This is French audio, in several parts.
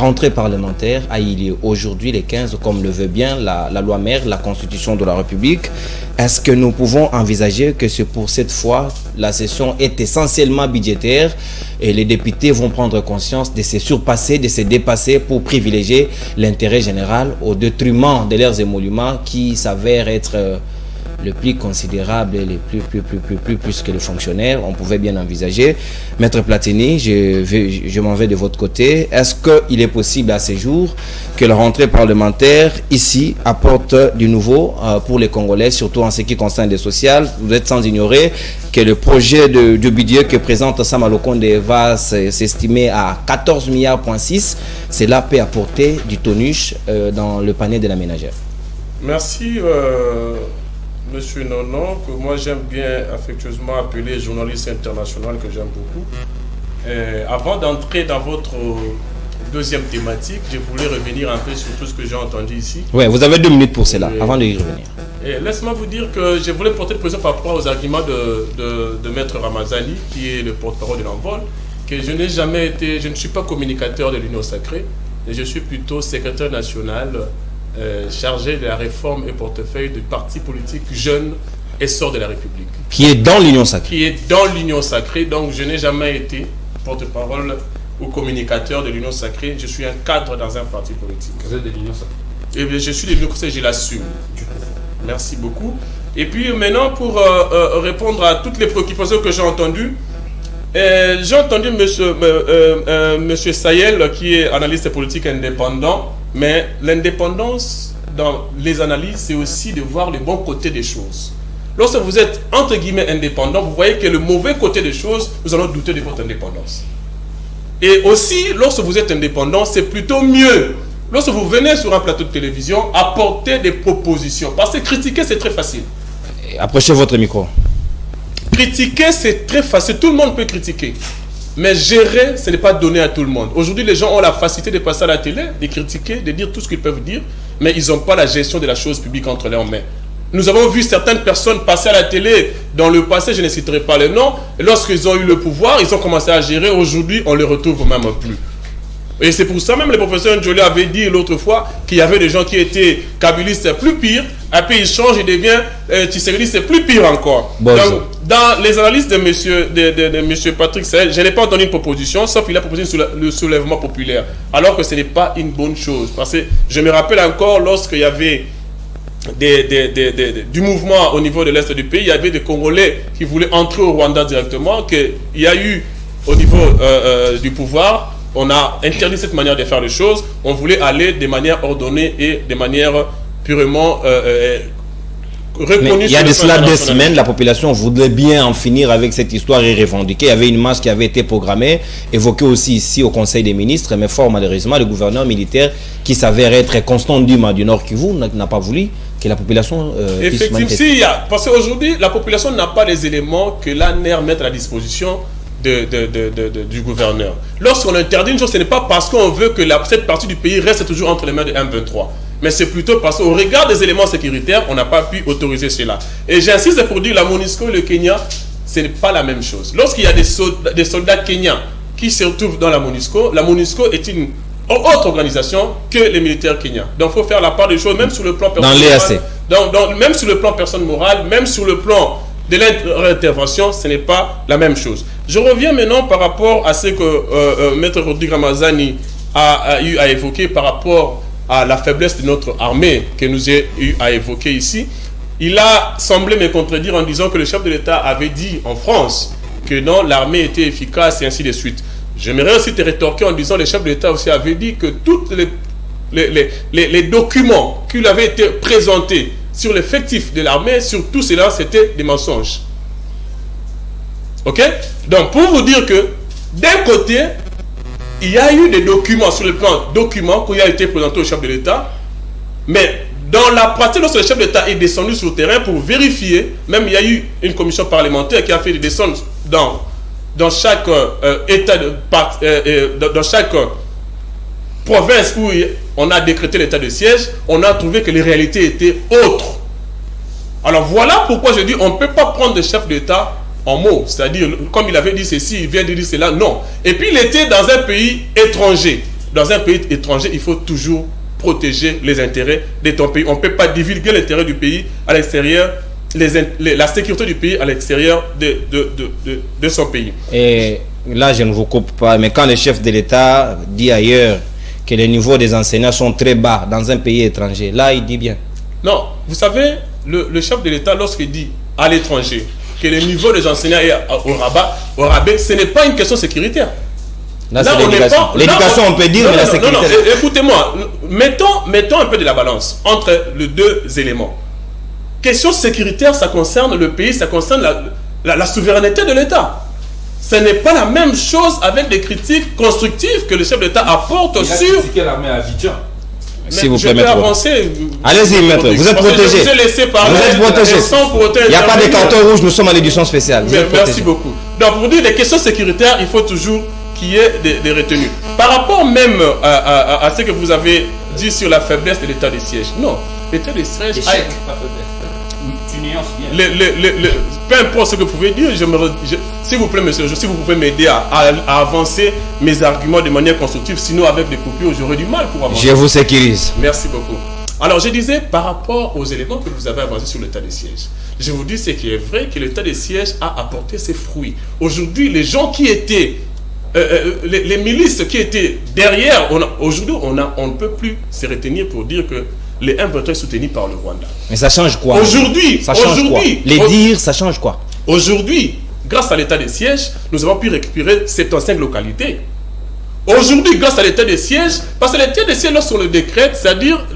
Rentrée parlementaire a eu lieu aujourd'hui les 15, comme le veut bien la loi mère, la Constitution de la République. Est-ce que nous pouvons envisager que c'est pour cette fois, la session est essentiellement budgétaire et les députés vont prendre conscience de se surpasser, de se dépasser pour privilégier l'intérêt général au détriment de leurs émoluments qui s'avèrent être le plus considérable et plus que les fonctionnaires, on pouvait bien envisager. Maître Platini, je m'en vais de votre côté. Est-ce qu'il est possible à ce jour que la rentrée parlementaire ici apporte du nouveau pour les Congolais, surtout en ce qui concerne les sociales? Vous êtes sans ignorer que le projet de budget que présente Sama Lukonde va s'estimer à 14,6 milliards. Cela peut apporter du tonus dans le panier de la ménagère. Merci. Monsieur Nonon, que moi j'aime bien affectueusement appeler journaliste international, que j'aime beaucoup. Avant d'entrer dans votre deuxième thématique, je voulais revenir un peu sur tout ce que j'ai entendu ici. Oui, vous avez 2 minutes pour cela, avant de y revenir. Laisse-moi vous dire que je voulais porter de pression par rapport aux arguments de Maître Ramazani, qui est le porte-parole de l'Envol, que je n'ai jamais été, je ne suis pas communicateur de l'Union Sacrée, mais je suis plutôt secrétaire national chargé de la réforme et portefeuille du parti politique jeune essor de la République. Qui est dans l'Union Sacrée. Qui est dans l'Union Sacrée, donc je n'ai jamais été porte-parole ou communicateur de l'Union Sacrée. Je suis un cadre dans un parti politique. Vous êtes de l'Union Sacrée? Et bien, je suis de l'Union Sacrée, je l'assume. Merci beaucoup. Et puis maintenant, pour répondre à toutes les préoccupations que j'ai entendues, j'ai entendu monsieur Sayel, qui est analyste politique indépendant. Mais l'indépendance dans les analyses, c'est aussi de voir le bon côté des choses. Lorsque vous êtes entre guillemets indépendant, vous voyez que le mauvais côté des choses, nous allons douter de votre indépendance. Et aussi, lorsque vous êtes indépendant, c'est plutôt mieux. Lorsque vous venez sur un plateau de télévision, apporter des propositions. Parce que critiquer, c'est très facile. Approchez votre micro. Critiquer, c'est très facile. Tout le monde peut critiquer. Mais gérer, ce n'est pas donné à tout le monde. Aujourd'hui, les gens ont la facilité de passer à la télé, de critiquer, de dire tout ce qu'ils peuvent dire, mais ils n'ont pas la gestion de la chose publique entre leurs mains. Nous avons vu certaines personnes passer à la télé dans le passé, je ne citerai pas les noms, et lorsqu'ils ont eu le pouvoir, ils ont commencé à gérer. Aujourd'hui, on ne les retrouve même plus. Et c'est pour ça même le professeur Njoli avait dit l'autre fois qu'il y avait des gens qui étaient kabylistes plus pires, après ils changent, ils deviennent tisseristes plus pire encore. Bon, donc, dans les analyses de monsieur Patrick Sayel, je n'ai pas entendu une proposition, sauf qu'il a proposé le soulèvement populaire, alors que ce n'est pas une bonne chose. Parce que je me rappelle encore, lorsqu'il y avait du mouvement au niveau de l'Est du pays, il y avait des Congolais qui voulaient entrer au Rwanda directement, qu'il y a eu au niveau du pouvoir, on a interdit cette manière de faire les choses. On voulait aller de manière ordonnée et de manière purement reconnue. Mais il y a de cela 2 semaines, la population voudrait bien en finir avec cette histoire et revendiquer. Il y avait une marche qui avait été programmée, évoquée aussi ici au Conseil des ministres, mais fort malheureusement, le gouverneur militaire qui s'avère être Constant Ndima du Nord Kivu n'a pas voulu que la population effectivement, parce qu'aujourd'hui, la population n'a pas les éléments que l'ANER met à la disposition du gouverneur. Lorsqu'on interdit une chose, ce n'est pas parce qu'on veut que cette partie du pays reste toujours entre les mains de M23. Mais c'est plutôt parce qu'au regard des éléments sécuritaires, on n'a pas pu autoriser cela. Et j'insiste pour dire, la MONUSCO et le Kenya, ce n'est pas la même chose. Lorsqu'il y a des soldats kenyans qui se retrouvent dans la MONUSCO est une autre organisation que les militaires kenyans. Donc il faut faire la part des choses, même sur le plan personnel. Même sur le plan personne morale, même sur le plan de l'intervention, ce n'est pas la même chose. Je reviens maintenant par rapport à ce que Maître Rodrigue Ramazani a eu à évoquer par rapport à la faiblesse de notre armée que nous avons eu à évoquer ici. Il a semblé me contredire en disant que le chef de l'État avait dit en France que non, l'armée était efficace et ainsi de suite. J'aimerais aussi te rétorquer en disant que le chef de l'État aussi avait dit que tous les documents qui lui avaient été présentés sur l'effectif de l'armée, sur tout cela, c'était des mensonges. Ok? Donc, pour vous dire que, d'un côté, il y a eu des documents, sur le plan documents, qui ont été présentés au chef de l'État, mais dans la pratique, lorsque le chef de l'État est descendu sur le terrain pour vérifier, même il y a eu une commission parlementaire qui a fait des descentes dans chaque État, dans chaque province où on a décrété l'état de siège, on a trouvé que les réalités étaient autres. Alors voilà pourquoi je dis on ne peut pas prendre le chef d'État en mots, c'est-à-dire comme il avait dit ceci, il vient de dire cela, non. Et puis il était dans un pays étranger. dans un pays étranger, il faut toujours protéger les intérêts de ton pays. On ne peut pas divulguer l'intérêt du pays à l'extérieur, la sécurité du pays à l'extérieur de son pays. Et là, je ne vous coupe pas, mais quand le chef de l'État dit ailleurs que les niveaux des enseignants sont très bas dans un pays étranger, là, il dit bien. Non, vous savez, le chef de l'État, lorsqu'il dit à l'étranger que le niveau des enseignants est au rabais, ce n'est pas une question sécuritaire. Là, c'est l'éducation. L'éducation, on peut dire, mais la sécurité... Non, écoutez-moi, mettons un peu de la balance entre les deux éléments. Question sécuritaire, ça concerne le pays, ça concerne la souveraineté de l'État. Ce n'est pas la même chose avec des critiques constructives que le chef d'État apporte sur... Il a critiqué l'armée à Abidjan. S'il vous plaît, maître. Allez-y, maître. Vous êtes protégé. Vous êtes protégé. Il n'y a pas de carton rouge, nous sommes à l'édition spéciale. Merci beaucoup. Donc, pour dire des questions sécuritaires, il faut toujours qu'il y ait des retenues. Par rapport même à ce que vous avez dit sur la faiblesse de l'état de siège. Non, l'état de siège... Tu nuances bien. Peu importe ce que vous pouvez dire, s'il vous plaît, monsieur, si vous pouvez m'aider à avancer mes arguments de manière constructive, sinon avec des coupures, j'aurai du mal pour avancer. Je vous sécurise. Merci beaucoup. Alors, je disais, par rapport aux éléments que vous avez avancés sur l'état de siège, je vous dis ce qui est vrai, que l'état de siège a apporté ses fruits. Aujourd'hui, les gens qui étaient, les milices qui étaient derrière, aujourd'hui, on ne peut plus se retenir pour dire que les M23 soutenus par le Rwanda. Mais ça change quoi? Aujourd'hui, les dires, ça change quoi? Aujourd'hui, grâce à l'état de siège, nous avons pu récupérer 75 localités. Aujourd'hui, grâce à l'état de siège, parce que l'état de siège, lorsqu'on le décrète, c'est-à-dire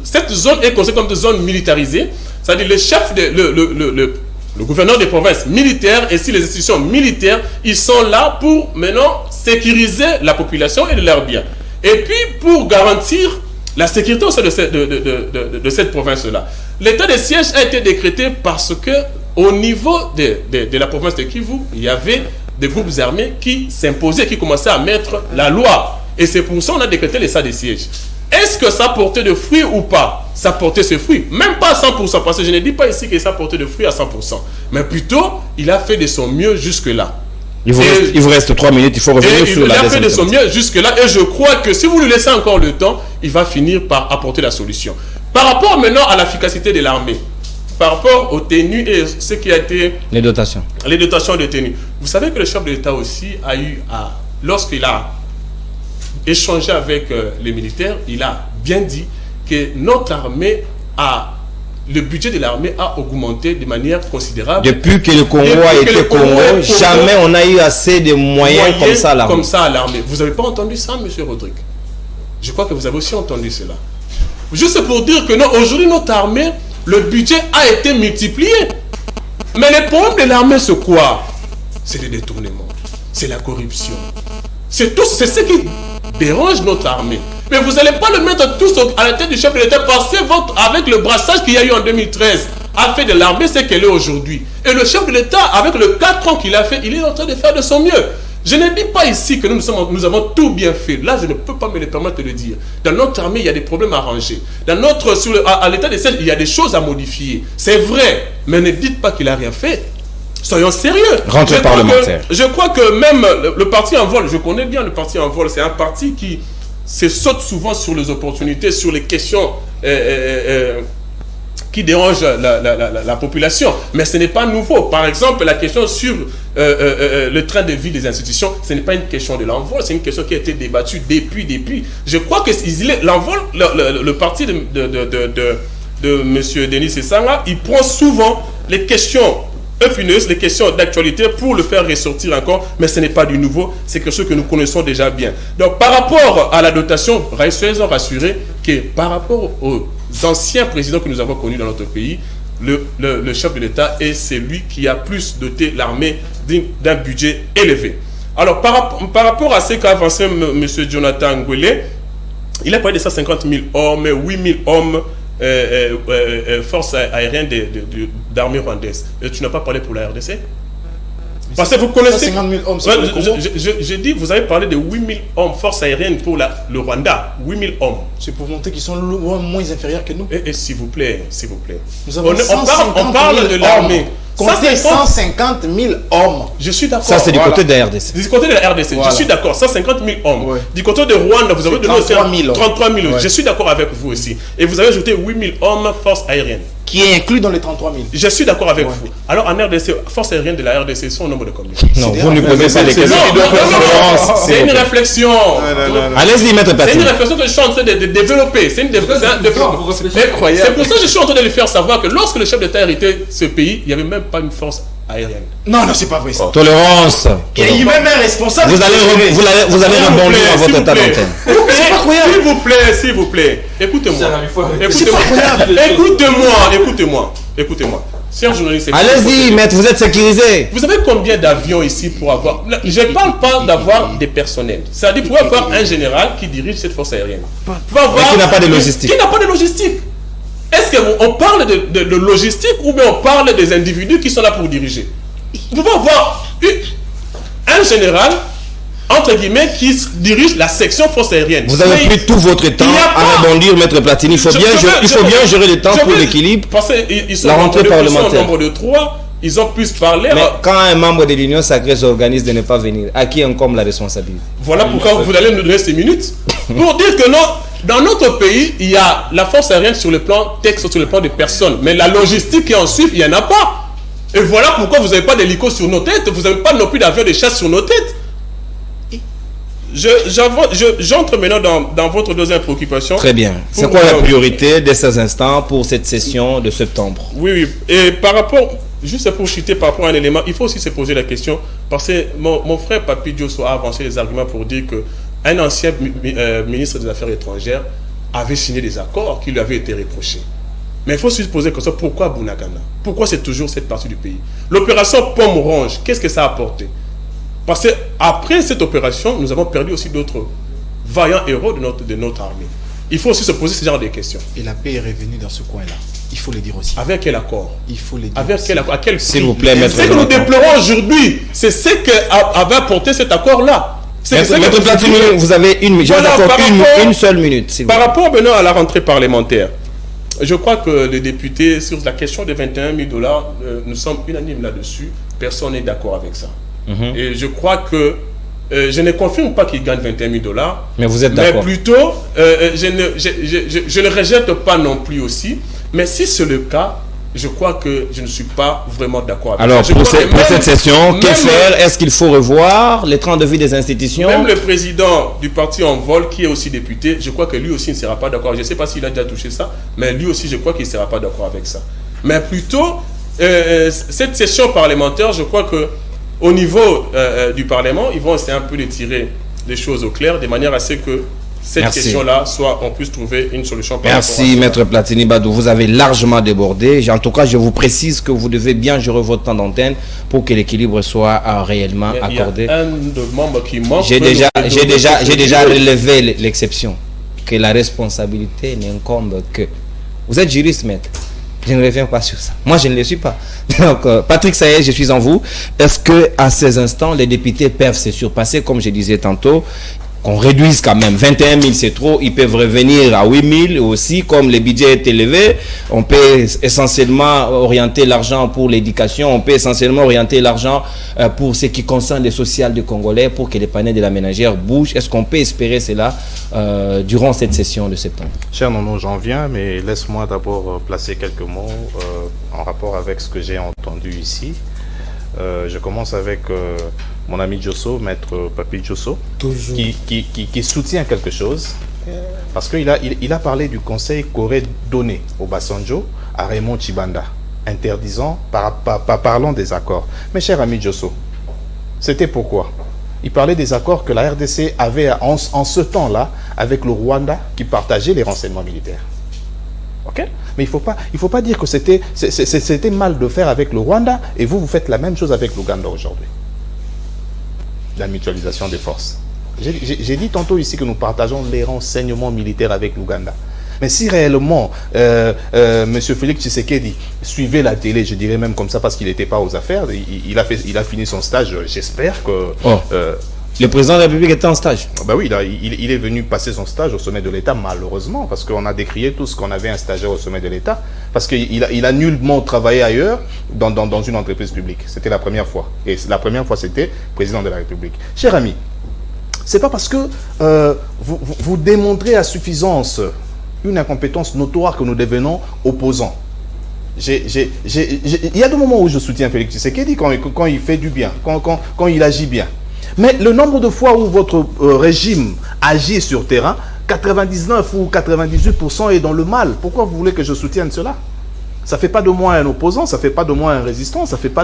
cette zone est considérée comme une zone militarisée, c'est-à-dire le chef, le gouverneur des provinces militaires et si les institutions militaires, ils sont là pour maintenant sécuriser la population et leurs biens. Et puis pour garantir la sécurité au sein de cette province-là. L'état de siège a été décrété parce que au niveau de la province de Kivu, il y avait des groupes armés qui s'imposaient, qui commençaient à mettre la loi. Et c'est pour ça qu'on a décrété l'état de siège. Est-ce que ça portait de fruits ou pas? Ça portait ses fruits. Même pas à 100%, parce que je ne dis pas ici que ça portait de fruits à 100%. Mais plutôt, il a fait de son mieux jusque-là. Il vous reste 3 minutes, il faut revenir sur la deuxième. Il a fait de son mieux jusque-là et je crois que si vous lui laissez encore le temps, il va finir par apporter la solution. Par rapport maintenant à l'efficacité de l'armée, par rapport aux tenues et ce qui a été... Les dotations. Les dotations de tenues. Vous savez que le chef de l'État aussi a eu lorsqu'il a échangé avec les militaires, il a bien dit que notre armée le budget de l'armée a augmenté de manière considérable. Depuis que le Congo a été Congo, jamais on a eu assez de moyens comme ça à l'armée. Vous n'avez pas entendu ça, monsieur Rodrigue? Je crois que vous avez aussi entendu cela. Juste pour dire que aujourd'hui, notre armée, le budget a été multiplié. Mais le problème de l'armée, c'est quoi? C'est le détournement. C'est la corruption. C'est ce qui dérange notre armée. Mais vous n'allez pas le mettre tous à la tête du chef de l'État parce que avec le brassage qu'il y a eu en 2013 a fait de l'armée ce qu'elle est aujourd'hui. Et le chef de l'État, avec le 4 ans qu'il a fait, il est en train de faire de son mieux. Je ne dis pas ici que nous avons tout bien fait. Là, je ne peux pas me le permettre de le dire. Dans notre armée, il y a des problèmes à ranger. À l'état de siège, il y a des choses à modifier. C'est vrai, mais ne dites pas qu'il n'a rien fait. Soyons sérieux. Rentrée parlementaire. Je crois que même le parti en vol, je connais bien le parti en vol, c'est un parti qui se saute souvent sur les opportunités, sur les questions qui dérangent la population. Mais ce n'est pas nouveau. Par exemple, la question sur le train de vie des institutions, ce n'est pas une question de l'envol, c'est une question qui a été débattue depuis. Je crois que l'envol, le parti de M. Denis Sessanga, il prend souvent les questions épineuses, les questions d'actualité pour le faire ressortir encore, mais ce n'est pas du nouveau, c'est quelque chose que nous connaissons déjà bien. Donc par rapport à la dotation, soyez rassurés que par rapport aux anciens présidents que nous avons connus dans notre pays, le chef de l'État est celui qui a plus doté l'armée d'un budget élevé. Alors par rapport à ce qu'a avancé M. Jonathan Ngwele, il a parlé de 150 000 hommes, 8 000 hommes, force aérienne d'armée rwandaise. Et tu n'as pas parlé pour la RDC? Parce que vous connaissez... 50 000 hommes, j'ai dit, vous avez parlé de 8 000 hommes, force aérienne pour le Rwanda. 8 000 hommes. C'est pour montrer qu'ils sont loin moins inférieurs que nous. Et s'il vous plaît, s'il vous plaît. Nous avons On parle de l'armée. compter 150 000 hommes. Je suis d'accord. Ça, c'est du côté de la RDC. Du côté de la RDC, je suis d'accord. 150 000 hommes. Ouais. Du côté de Rwanda, vous avez donné 33 000. Ouais. Je suis d'accord avec vous aussi. Et vous avez ajouté 8 000 hommes force aérienne. Qui est inclus dans les 33 000. Je suis d'accord avec vous. Alors en RDC, force aérienne de la RDC, sont au nombre de combien? Non, vous ne posez pas les questions. C'est une réflexion. Allez-y, maître Platini. C'est une réflexion que je suis en train de développer. C'est incroyable. C'est pour ça que je suis en train de lui faire savoir que lorsque le chef d'État héritait ce pays, il n'y avait même pas une force aérienne. Non, c'est pas vrai ça. Tolérance. Il y a même un responsable. Vous allez rebondir à votre état d'antenne. S'il vous plaît. Écoutez-moi. Écoutez-moi. Chers journalistes, allez-y, maître, vous êtes sécurisé. Vous avez combien d'avions ici pour avoir... Je ne parle pas d'avoir des personnels. C'est-à-dire pour avoir un général qui dirige cette force aérienne. Qui n'a pas de logistique. Est-ce qu'on parle de logistique ou bien on parle des individus qui sont là pour diriger? Vous pouvez avoir un général, entre guillemets, qui dirige la section force aérienne. Vous avez pris tout votre temps à rebondir, maître Platini. Il faut bien gérer le temps pour l'équilibre. La rentrée parlementaire. Au nombre de 3, ils ont pu se parler. Mais quand un membre de l'Union sacrée s'organise de ne pas venir, à qui incombe la responsabilité? Voilà pourquoi vous allez nous donner ces minutes. Pour dire que non, dans notre pays, il y a la force aérienne sur le plan texte, sur le plan des personnes. Mais la logistique qui en suit, il n'y en a pas. Et voilà pourquoi vous n'avez pas d'hélico sur nos têtes. Vous n'avez pas non plus d'avion de chasse sur nos têtes. J'entre maintenant dans votre deuxième préoccupation. Très bien. C'est quoi la priorité de ces instants pour cette session de septembre? Oui. Et par rapport, juste pour chuter par rapport à un élément, il faut aussi se poser la question, parce que mon frère Papi Diosso a avancé des arguments pour dire qu'un ancien ministre des Affaires étrangères avait signé des accords qui lui avaient été reprochés. Mais il faut se poser la question, pourquoi Bunagana? Pourquoi c'est toujours cette partie du pays? L'opération Pomme Orange, qu'est-ce que ça a apporté? Parce qu'après cette opération, nous avons perdu aussi d'autres vaillants héros de notre armée. Il faut aussi se poser ce genre de questions. Et la paix est revenue dans ce coin-là. Il faut le dire aussi. Avec quel accord? Il faut le dire. Avec quel accord? À quel prix? S'il vous plaît, maître. Ce que nous déplorons aujourd'hui, c'est ce qu'avait apporté cet accord-là. Maître Platini, vous avez une seule minute. Par rapport maintenant à la rentrée parlementaire, je crois que les députés, sur la question des 21 000 $, nous sommes unanimes là-dessus. Personne n'est d'accord avec ça. Et je crois que je ne confirme pas qu'il gagne 21 000 $. Mais vous êtes d'accord? Mais plutôt, je ne le rejette pas non plus aussi. Mais si c'est le cas, je crois que je ne suis pas vraiment d'accord avec ça. Alors, pour cette session, que faire? Est-ce qu'il faut revoir les trains de vie des institutions? Même le président du parti En Vol, qui est aussi député, je crois que lui aussi ne sera pas d'accord. Je ne sais pas s'il a déjà touché ça, mais lui aussi, je crois qu'il ne sera pas d'accord avec ça. Mais plutôt, cette session parlementaire, je crois que au niveau du Parlement, ils vont essayer un peu de tirer les choses au clair, de manière à ce que cette question-là, on puisse trouver une solution. Merci, maître Platini Badou. Vous avez largement débordé. En tout cas, je vous précise que vous devez bien gérer votre temps d'antenne pour que l'équilibre soit réellement accordé. Il y a un membre qui manque. J'ai déjà relevé l'exception, que la responsabilité n'incombe que. Vous êtes juriste, maître. Je ne reviens pas sur ça. Moi, je ne le suis pas. Donc, Patrick Saïd, je suis en vous. Est-ce que à ces instants, les députés peuvent se surpasser, comme je disais tantôt, qu'on réduise quand même? 21 000, c'est trop. Ils peuvent revenir à 8 000 aussi, comme le budget est élevé. On peut essentiellement orienter l'argent pour l'éducation. On peut essentiellement orienter l'argent pour ce qui concerne les sociales des Congolais, pour que les panels de la ménagère bougent. Est-ce qu'on peut espérer cela durant cette session de septembre? Cher Nono, j'en viens, mais laisse-moi d'abord placer quelques mots en rapport avec ce que j'ai entendu ici. Je commence avec mon ami Diosso, maître Papi Diosso, qui soutient quelque chose, parce qu'il a parlé du conseil qu'aurait donné au Obasanjo à Raymond Tshibanda, interdisant, parlant des accords. Mais cher ami Diosso, c'était pourquoi? Il parlait des accords que la RDC avait en ce temps-là avec le Rwanda, qui partageait les renseignements militaires. Ok? Mais il faut pas dire que c'était mal de faire avec le Rwanda et vous faites la même chose avec l'Ouganda aujourd'hui. La mutualisation des forces. J'ai dit tantôt ici que nous partageons les renseignements militaires avec l'Ouganda. Mais si réellement M. Félix Tshisekedi suivait la télé, je dirais même comme ça parce qu'il n'était pas aux affaires, il a fini son stage, j'espère que... Le président de la République était en stage. Ben oui, il est venu passer son stage au sommet de l'État, malheureusement, parce qu'on a décrié tout ce qu'on avait un stagiaire au sommet de l'État, parce qu'il a nullement travaillé ailleurs dans une entreprise publique. C'était la première fois. Et la première fois, c'était président de la République. Cher ami, c'est pas parce que vous démontrez à suffisance une incompétence notoire que nous devenons opposants. Il y a des moments où je soutiens Félix Tshisekedi quand il fait du bien, quand il agit bien. Mais le nombre de fois où votre régime agit sur terrain, 99 ou 98% est dans le mal. Pourquoi vous voulez que je soutienne cela? Ça ne fait pas de moi un opposant, ça ne fait pas de moi un résistant, ça fait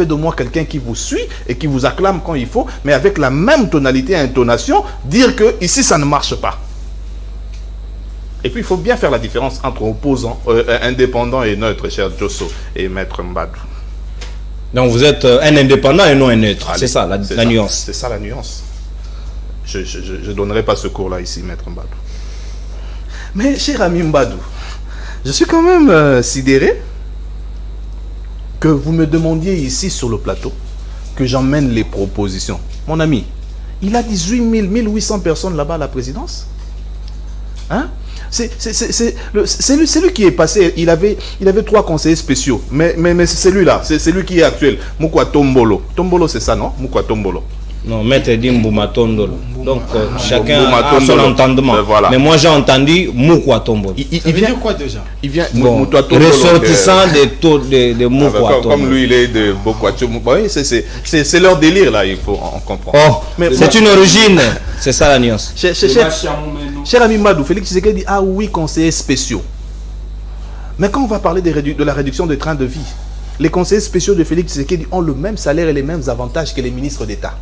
de moi quelqu'un qui vous suit et qui vous acclame quand il faut, mais avec la même tonalité et intonation, dire que ici ça ne marche pas. Et puis il faut bien faire la différence entre opposants, indépendants et neutres, cher Josso et Maître Mbadou. Donc vous êtes un indépendant et non un neutre. C'est ça la nuance. C'est ça la nuance. Je ne donnerai pas ce cours-là ici, Maître Mbadou. Mais cher ami Mbadou, je suis quand même sidéré que vous me demandiez ici sur le plateau que j'emmène les propositions. Mon ami, il a 18 000, 1800 personnes là-bas à la présidence. Hein? C'est lui qui est passé. Il avait 3 conseillers spéciaux. Mais c'est celui-là. C'est lui qui est actuel. Moukwa Tombolo. Tombolo, c'est ça, non? Moukwa Tombolo. Non, Maître dit Mbouma Tondolo. Donc, chacun a son entendement. Voilà. Mais moi, j'ai entendu Moukwa Tombolo. Il vient quoi déjà? Il vient ressortissant de Moukwa Tombolo. Comme lui, il est de Moukwa Tombolo. Oui, c'est leur délire, là, il faut en comprendre. Oh, c'est une origine. C'est ça la nuance. Cher ami Madou, Félix Tshisekedi dit, ah oui, conseillers spéciaux. Mais quand on va parler de la réduction des trains de vie, les conseillers spéciaux de Félix Tshisekedi ont le même salaire et les mêmes avantages que les ministres d'État.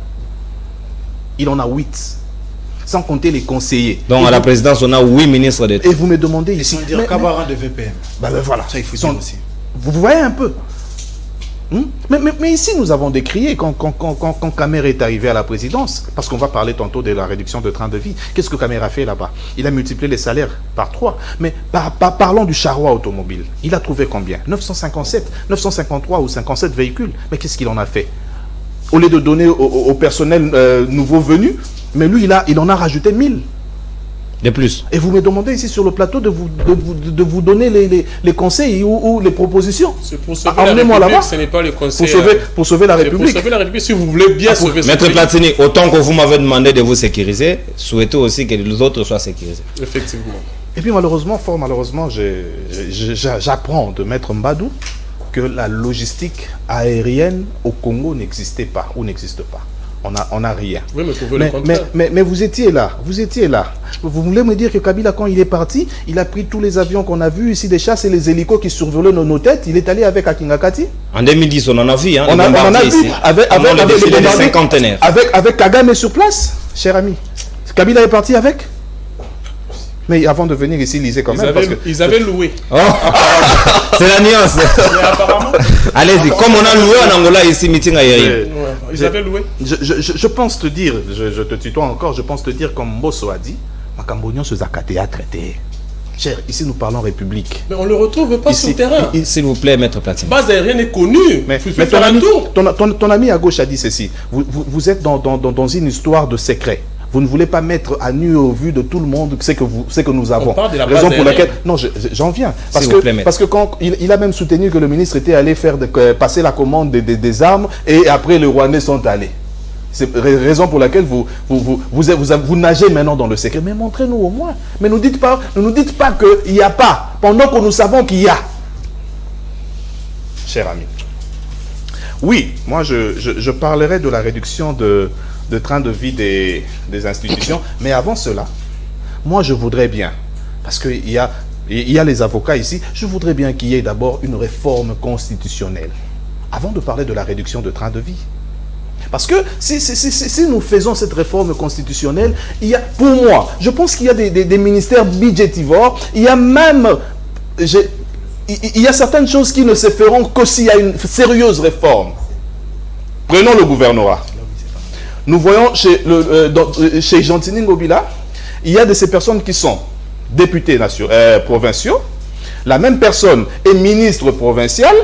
Il en a 8. Sans compter les conseillers. Donc à la présidence, on a 8 ministres d'État. Et vous me demandez ici... Ils sont dire cabaret de VPM. Ben voilà. Ça, il faut dire aussi. Vous voyez un peu. Mais ici, nous avons décrié quand Kamer est arrivé à la présidence, parce qu'on va parler tantôt de la réduction de train de vie. Qu'est-ce que Kamer a fait là-bas? Il a multiplié les salaires par 3. Mais parlons du charroi automobile. Il a trouvé combien? 957, 953 ou 57 véhicules. Mais qu'est-ce qu'il en a fait? Au lieu de donner au personnel nouveau venu, mais lui, il en a rajouté 1000. De plus. Et vous me demandez ici sur le plateau de vous donner les conseils ou les propositions. C'est pour sauver la République, ce n'est pas les conseils. Pour sauver la République. Pour sauver la République, si vous voulez bien sauver Maître Platini, autant que vous m'avez demandé de vous sécuriser, souhaitez aussi que les autres soient sécurisés. Effectivement. Et puis malheureusement, fort malheureusement, j'apprends de Maître Mbadou que la logistique aérienne au Congo n'existait pas ou n'existe pas. On n'a rien. Oui, mais vous étiez là. Vous voulez me dire que Kabila, quand il est parti, il a pris tous les avions qu'on a vus ici, des chasses et les hélicos qui survolaient nos têtes. Il est allé avec Akingakati. En 2010, on en a vu. Hein, on en a vu avec Kagame sur place, cher ami. Kabila est parti avec. Mais avant de venir ici, lisez quand même. Ils avaient loué. Oh. C'est la nuance. Mais apparemment. Allez-y, comme on a loué en Angola ici, meeting aérien. Ils avaient loué. Je pense te dire, je te tutoie encore, je pense te dire comme Mbosso a dit, Makambonio se zakate a traité. Cher, ici nous parlons République. Mais on ne le retrouve pas sur le terrain. S'il vous plaît, Maître Platini. Base aérienne est connue. Mais ton ami à gauche a dit ceci. Vous êtes dans une histoire de secret. Vous ne voulez pas mettre à nu au vu de tout le monde ce que nous avons. On parle de la raison base pour laquelle non, j'en viens parce que quand il a même soutenu que le ministre était allé passer la commande des armes et après les Rwandais sont allés. C'est raison pour laquelle vous nagez maintenant dans le secret. Mais montrez-nous au moins. Mais ne nous dites pas qu'il n'y a pas pendant que nous savons qu'il y a. Cher ami. Oui, moi je parlerai de la réduction de train de vie des institutions. Mais avant cela, moi je voudrais bien, parce qu'il y a les avocats ici, je voudrais bien qu'il y ait d'abord une réforme constitutionnelle, avant de parler de la réduction de train de vie. Parce que si nous faisons cette réforme constitutionnelle, pour moi, je pense qu'il y a des ministères budgétivores, il y a même... Il y a certaines choses qui ne se feront que s'il y a une sérieuse réforme. Prenons le gouvernorat. Nous voyons chez Gentini Ngobila, il y a de ces personnes qui sont députés provinciaux. La même personne est ministre provincial,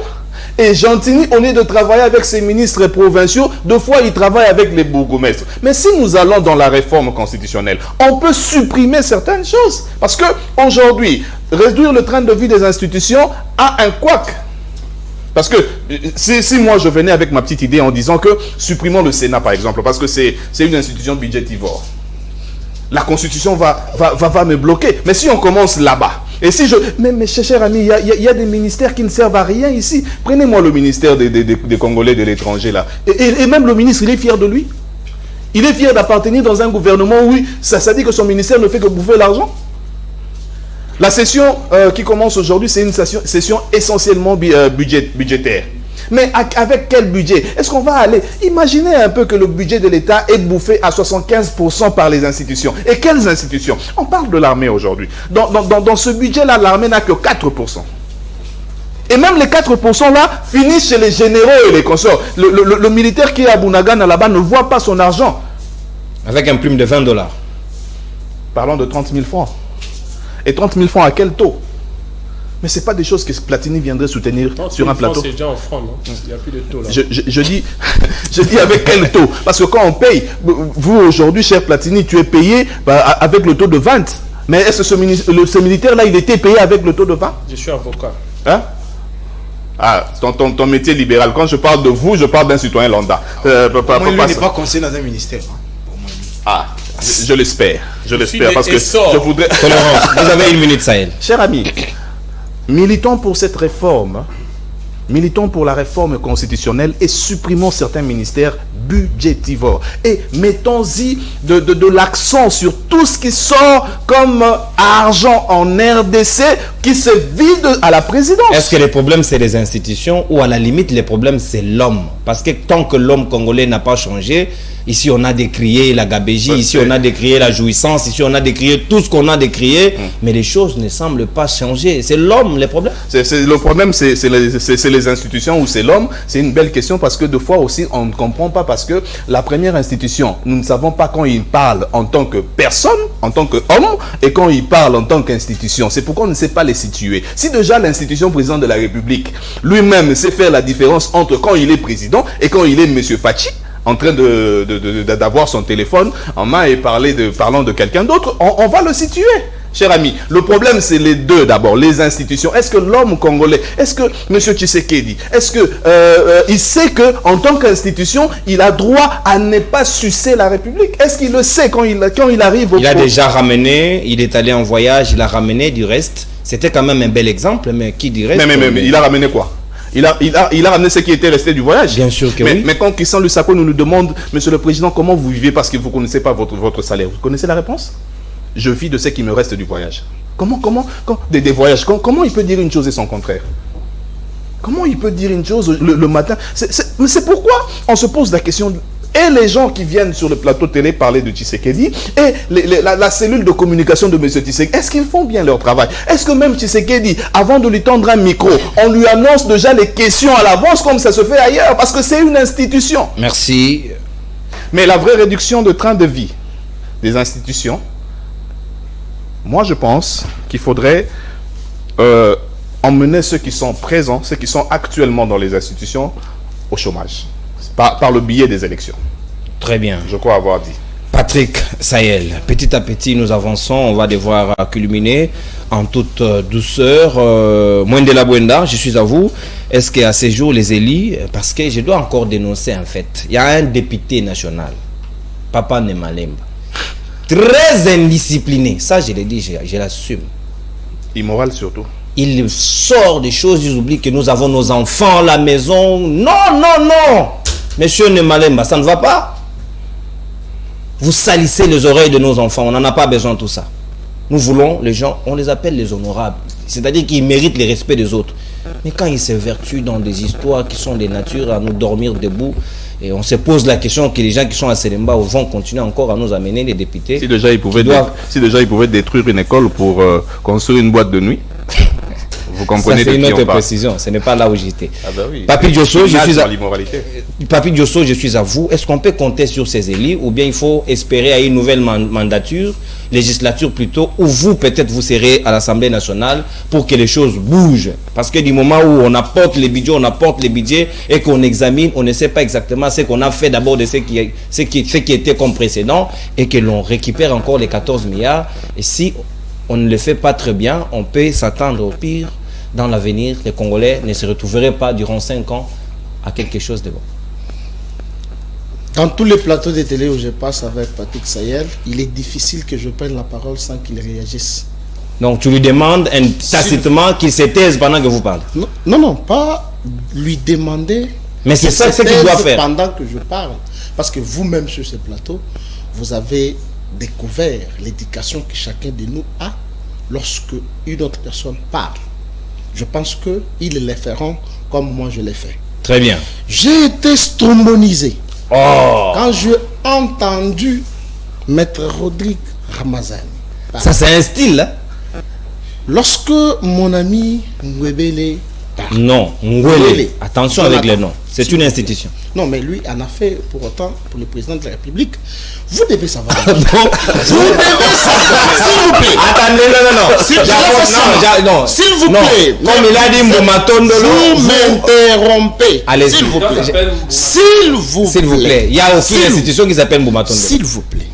Et Gentilly, au lieu de travailler avec ses ministres provinciaux, deux fois il travaille avec les bourgmestres. Mais si nous allons dans la réforme constitutionnelle, on peut supprimer certaines choses. Parce que aujourd'hui, réduire le train de vie des institutions a un couac. Parce que si moi je venais avec ma petite idée en disant que supprimons le Sénat par exemple, parce que c'est une institution budgétivore, la Constitution va me bloquer. Mais si on commence là-bas, et si je... Mais chers amis, il y a des ministères qui ne servent à rien ici. Prenez-moi le ministère des Congolais de l'étranger là. Et même le ministre, il est fier de lui. Il est fier d'appartenir dans un gouvernement où ça dit que son ministère ne fait que bouffer l'argent. La session qui commence aujourd'hui, c'est une session essentiellement budgétaire. Mais avec quel budget? Est-ce qu'on va aller... Imaginez un peu que le budget de l'État est bouffé à 75% par les institutions. Et quelles institutions? On parle de l'armée aujourd'hui. Dans ce budget-là, l'armée n'a que 4%. Et même les 4% là finissent chez les généraux et les consorts. Le militaire qui est à Bunagana là-bas ne voit pas son argent. Avec un prime de $20. Parlons de 30 000 francs. Et 30 000 francs à quel taux? Mais ce n'est pas des choses que Platini viendrait soutenir sur un plateau. C'est déjà en francs, non? Il n'y a plus de taux là. Je dis avec quel taux? Parce que quand on paye, vous aujourd'hui, cher Platini, tu es payé avec le taux de 20. Mais est-ce que ce militaire-là, il était payé avec le taux de 20? Je suis avocat. Hein? Ah, ton métier libéral. Quand je parle de vous, je parle d'un citoyen lambda. Moi, lui n'est pas conseiller dans un ministère. Ah, je l'espère. Je l'espère parce que je voudrais... Tolérance, vous avez une minute, Sahel. Cher ami, militons pour cette réforme, militons pour la réforme constitutionnelle et supprimons certains ministères budgétivores. Et mettons-y de l'accent sur tout ce qui sort comme argent en RDC qui se vide à la présidence. Est-ce que les problèmes c'est les institutions ou à la limite les problèmes c'est l'homme? Parce que tant que l'homme congolais n'a pas changé, ici on a décrié la gabégie, ici on a décrié la jouissance, ici on a décrié tout ce qu'on a décrié, mais les choses ne semblent pas changer. C'est l'homme les problèmes. Le problème c'est les institutions ou c'est l'homme. C'est une belle question parce que deux fois aussi on ne comprend pas parce que la première institution, nous ne savons pas quand il parle en tant que personne, en tant qu'homme et quand il parle en tant qu'institution. C'est pourquoi on ne sait pas les situer. Si déjà l'institution président de la République lui-même sait faire la différence entre quand il est président et quand il est Monsieur Fachi, en train d'avoir son téléphone en main et parlant de quelqu'un d'autre, on va le situer. Cher ami, le problème c'est les deux d'abord, les institutions. Est-ce que l'homme congolais, est-ce que M. Tshisekedi, est-ce que il sait que en tant qu'institution, il a droit à ne pas sucer la République? Est-ce qu'il le sait quand il arrive au... Il a déjà ramené, il est allé en voyage, il a ramené du reste. C'était quand même un bel exemple, mais qui dirait... Mais il a ramené quoi? Il a ramené ce qui était resté du voyage. Bien sûr que oui. Mais quand Christian Lusako nous demande, Monsieur le Président, comment vous vivez parce que vous ne connaissez pas votre salaire, vous connaissez la réponse? Je vis de ce qui me reste du voyage. Des voyages, comment il peut dire une chose et son contraire? Comment il peut dire une chose le matin? C'est pourquoi on se pose la question... Et les gens qui viennent sur le plateau télé parler de Tshisekedi et la cellule de communication de M. Tshisekedi, est-ce qu'ils font bien leur travail? Est-ce que même Tshisekedi, avant de lui tendre un micro, on lui annonce déjà les questions à l'avance comme ça se fait ailleurs? Parce que c'est une institution. Merci. Mais la vraie réduction de train de vie des institutions, moi je pense qu'il faudrait emmener ceux qui sont présents, ceux qui sont actuellement dans les institutions au chômage. Par le biais des élections. Très bien. Je crois avoir dit. Patrick Sahel, petit à petit nous avançons, on va devoir culminer en toute douceur. Mwendela Bwenda, je suis à vous. Est-ce qu'à ces jours les élus, parce que je dois encore dénoncer en fait, il y a un député national, Papa Nemalemba, très indiscipliné, ça je l'ai dit, je l'assume. Immoral surtout. Il sort des choses, ils oublient que nous avons nos enfants à la maison. Non. Monsieur Nemalemba, ça ne va pas. Vous salissez les oreilles de nos enfants. On n'en a pas besoin de tout ça. Nous voulons les gens, on les appelle les honorables. C'est-à-dire qu'ils méritent le respect des autres. Mais quand ils s'évertuent dans des histoires qui sont des natures à nous dormir debout, et on se pose la question que les gens qui sont à Selemba vont continuer encore à nous amener les députés. Si déjà ils pouvaient détruire une école pour construire une boîte de nuit. Vous comprenez ça, c'est une autre précision. Ce n'est pas là où j'étais. Ah ben oui. Papi Diosso, je suis à l'immoralité. Papi Diosso, je suis à vous. Est-ce qu'on peut compter sur ces élus ou bien il faut espérer à une nouvelle mandature, législature plutôt, où vous peut-être vous serez à l'Assemblée nationale pour que les choses bougent? Parce que du moment où on apporte les budgets et qu'on examine, on ne sait pas exactement ce qu'on a fait d'abord de ce qui était comme précédent et que l'on récupère encore les 14 milliards. Et si on ne le fait pas très bien, on peut s'attendre au pire. Dans l'avenir, les Congolais ne se retrouveraient pas durant 5 ans à quelque chose de bon. Dans tous les plateaux de télé où je passe avec Patrick Sayel, il est difficile que je prenne la parole sans qu'il réagisse. Donc tu lui demandes tacitement qu'il se taise pendant que vous parlez? Non, pas lui demander. Mais c'est ça ce qu'il doit faire. Pendant que je parle. Parce que vous-même sur ce plateau, vous avez découvert l'éducation que chacun de nous a lorsque une autre personne parle. Je pense qu'ils le feront comme moi je l'ai fait. Très bien. J'ai été strombonisé quand j'ai entendu Maître Rodrigue Ramazani. Ça c'est un style, hein? Lorsque mon ami Ngwebele parle. Non, Ngwele. Attention avec les noms. C'est une institution. Non, mais lui en a fait pour autant pour le président de la République. Vous devez savoir. Vous devez savoir. S'il vous plaît. Attendez, non. S'il vous plaît. Comme il a dit Moumatondolo. Vous m'interrompez. Allez, s'il vous plaît. S'il vous plaît. Il y a aucune institution qui s'appelle Moumatondolo. S'il vous plaît.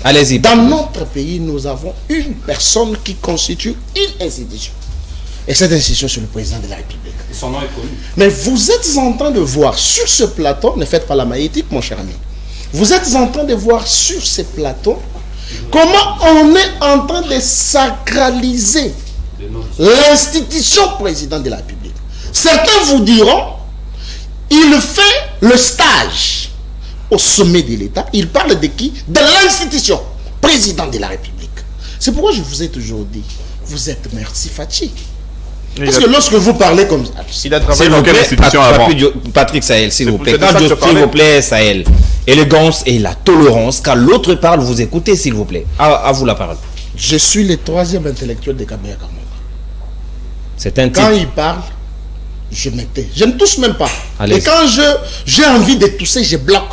Allez-y. Dans notre pays, nous avons une personne qui constitue une institution. Et cette institution, c'est le président de la République. Et son nom est connu. Mais vous êtes en train de voir sur ce plateau, ne faites pas la maïétique, mon cher ami. Vous êtes en train de voir sur ces plateaux comment on est en train de sacraliser l'institution président de la République. Certains vous diront, il fait le stage au sommet de l'État. Il parle de qui? De l'institution président de la République. C'est pourquoi je vous ai toujours dit, vous êtes Merci Fachi. Parce que lorsque vous parlez comme ça, il a travaillé dans quelle institution avant? Patrick Sayel, s'il vous plaît. S'il vous plaît, Sayel. Élégance et la tolérance. Quand l'autre parle, vous écoutez, s'il vous plaît. À vous la parole. Je suis le 3e intellectuel de Kabila Kamanga. C'est un type. Quand il parle, je me tais. Je ne touche même pas. Allez. Et quand j'ai envie de tousser, je bloque.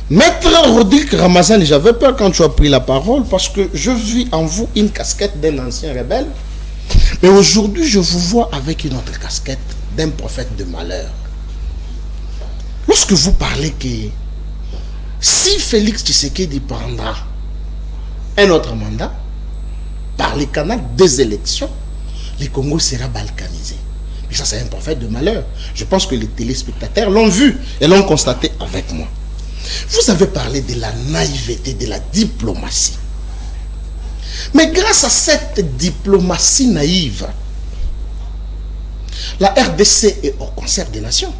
Maître Rodrigue Ramazani, j'avais peur quand tu as pris la parole parce que je vis en vous une casquette d'un ancien rebelle. Mais aujourd'hui, je vous vois avec une autre casquette d'un prophète de malheur. Lorsque vous parlez que si Félix Tshisekedi prendra un autre mandat, par les canaux des élections, le Congo sera balkanisé. Mais ça, c'est un prophète de malheur. Je pense que les téléspectateurs l'ont vu et l'ont constaté avec moi. Vous avez parlé de la naïveté, de la diplomatie. Mais grâce à cette diplomatie naïve, la RDC est au concert des nations.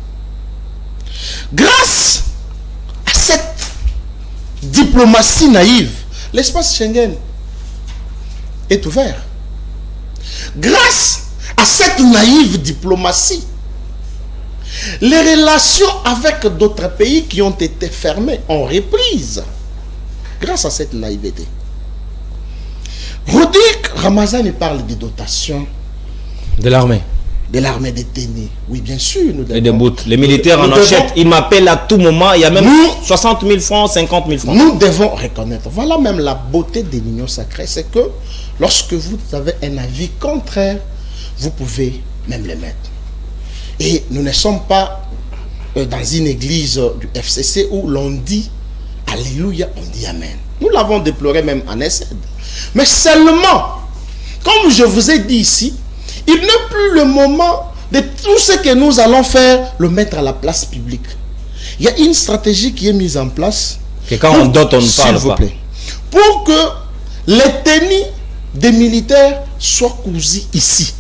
Grâce à cette diplomatie naïve, l'espace Schengen est ouvert. Grâce à cette naïve diplomatie, les relations avec d'autres pays qui ont été fermées ont reprise. Grâce à cette naïveté. Rodrigue Ramazani parle des dotations de l'armée. De l'armée détenue. Oui, bien sûr. Nous et des bouts. Les militaires en achètent. Ils m'appellent à tout moment. Il y a même 60 000 francs, 50 000 francs. Nous devons reconnaître. Voilà même la beauté de l'union sacrée. C'est que lorsque vous avez un avis contraire, vous pouvez même le mettre. Et nous ne sommes pas dans une église du FCC où l'on dit Alléluia, on dit Amen. Nous l'avons déploré même en Essed. Mais seulement, comme je vous ai dit ici, il n'est plus le moment de tout ce que nous allons faire, le mettre à la place publique. Il y a une stratégie qui est mise en place. Que quand on dote, on ne parle pas. Pour que les tenues des militaires soient cousues ici.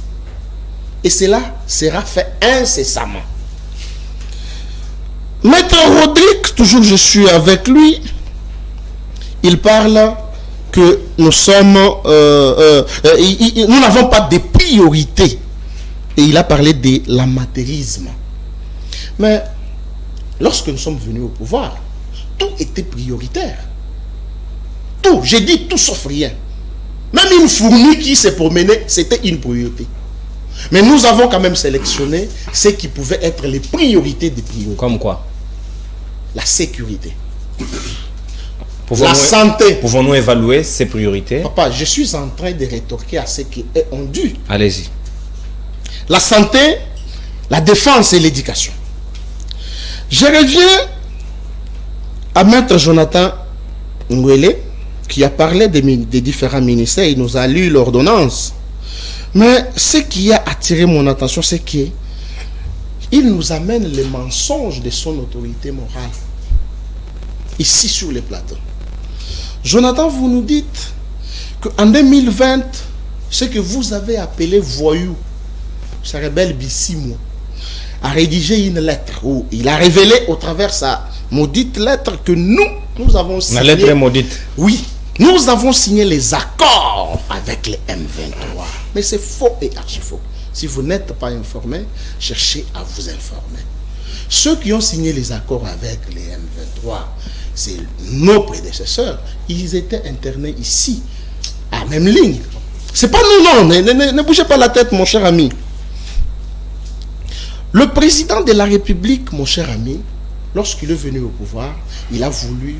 Et cela sera fait incessamment. Maître Rodrigue, toujours je suis avec lui, il parle que nous sommes, nous n'avons pas de priorité. Et il a parlé de l'amateurisme. Mais lorsque nous sommes venus au pouvoir, tout était prioritaire. Tout, j'ai dit tout sauf rien. Même une fourmi qui s'est promenée, c'était une priorité. Mais nous avons quand même sélectionné ce qui pouvaient être les priorités des priorités. Comme quoi? La sécurité. La santé. Pouvons-nous évaluer ces priorités? Papa, je suis en train de rétorquer à ce qui est dû. Allez-y. La santé, la défense et l'éducation. Je reviens à Maître Jonathan Ngwele, qui a parlé des différents ministères. Il nous a lu l'ordonnance. Mais ce qui a attiré mon attention, c'est qu'il nous amène les mensonges de son autorité morale. Ici sur les plateaux. Jonathan, vous nous dites qu'en 2020, ce que vous avez appelé voyou, ce rebelle Bissimo, a rédigé une lettre où il a révélé au travers sa maudite lettre que nous avons signé. La lettre est maudite. Oui, nous avons signé les accords avec les M23. Mais c'est faux et archi faux. Si vous n'êtes pas informé, cherchez à vous informer. Ceux qui ont signé les accords avec les M23, c'est nos prédécesseurs. Ils étaient internés ici, à même ligne. C'est pas nous, non. Ne bougez pas la tête, mon cher ami. Le président de la République, mon cher ami, lorsqu'il est venu au pouvoir, il a voulu...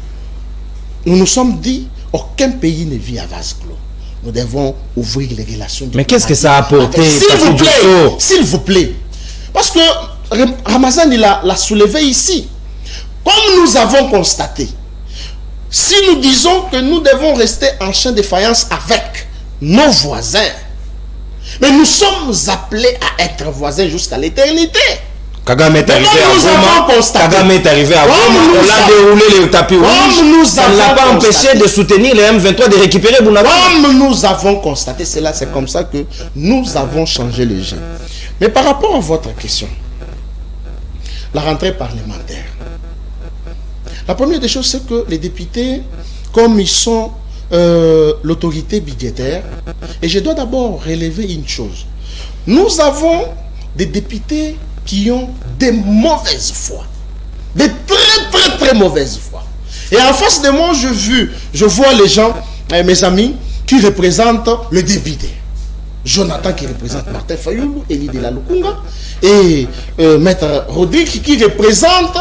Nous nous sommes dit, aucun pays ne vit à vase clos. Nous devons ouvrir les relations. Mais qu'est-ce que ça a apporté? S'il vous plaît. Parce que Ramazan, il l'a soulevé ici. Comme nous avons constaté, si nous disons que nous devons rester en champ de faïence avec nos voisins, mais nous sommes appelés à être voisins jusqu'à l'éternité. Kagame est arrivé à Goma. Kagame est arrivé à Goma. On l'a déroulé le tapis rouge. Ça ne l'a pas empêché de soutenir les M23 de récupérer Bounagou. Comme nous avons constaté cela, c'est comme ça que nous avons changé le jeu. Mais par rapport à votre question, la rentrée parlementaire. La première des choses, c'est que les députés, comme ils sont l'autorité budgétaire, et je dois d'abord relever une chose. Nous avons des députés qui ont des mauvaises foi. Des très mauvaises foi. Et en face de moi, je vois les gens, mes amis, qui représentent le député. Jonathan qui représente Martin Fayoulou, Elie de la Lukunga, et Maître Rodrigue qui représente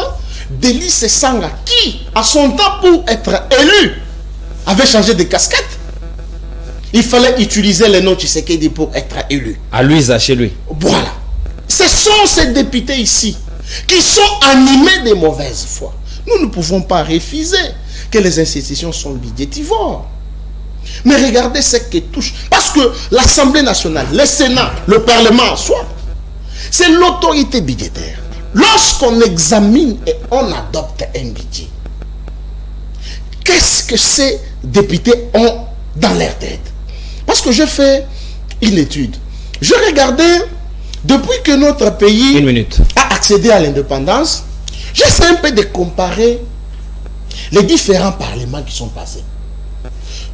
Délice Sanga, qui, à son temps, pour être élu, avait changé de casquette. Il fallait utiliser les noms Tshisekedi pour être élu. À lui, chez lui. Voilà. Ce sont ces députés ici qui sont animés de mauvaise foi. Nous ne pouvons pas refuser que les institutions sont budgétivores. Mais regardez ce qui touche. Parce que l'Assemblée nationale, le Sénat, le Parlement en soi, c'est l'autorité budgétaire. Lorsqu'on examine et on adopte un budget, qu'est-ce que ces députés ont dans leur tête? Parce que j'ai fait une étude. Je regardais, depuis que notre pays a accédé à l'indépendance, j'essaie un peu de comparer les différents parlements qui sont passés.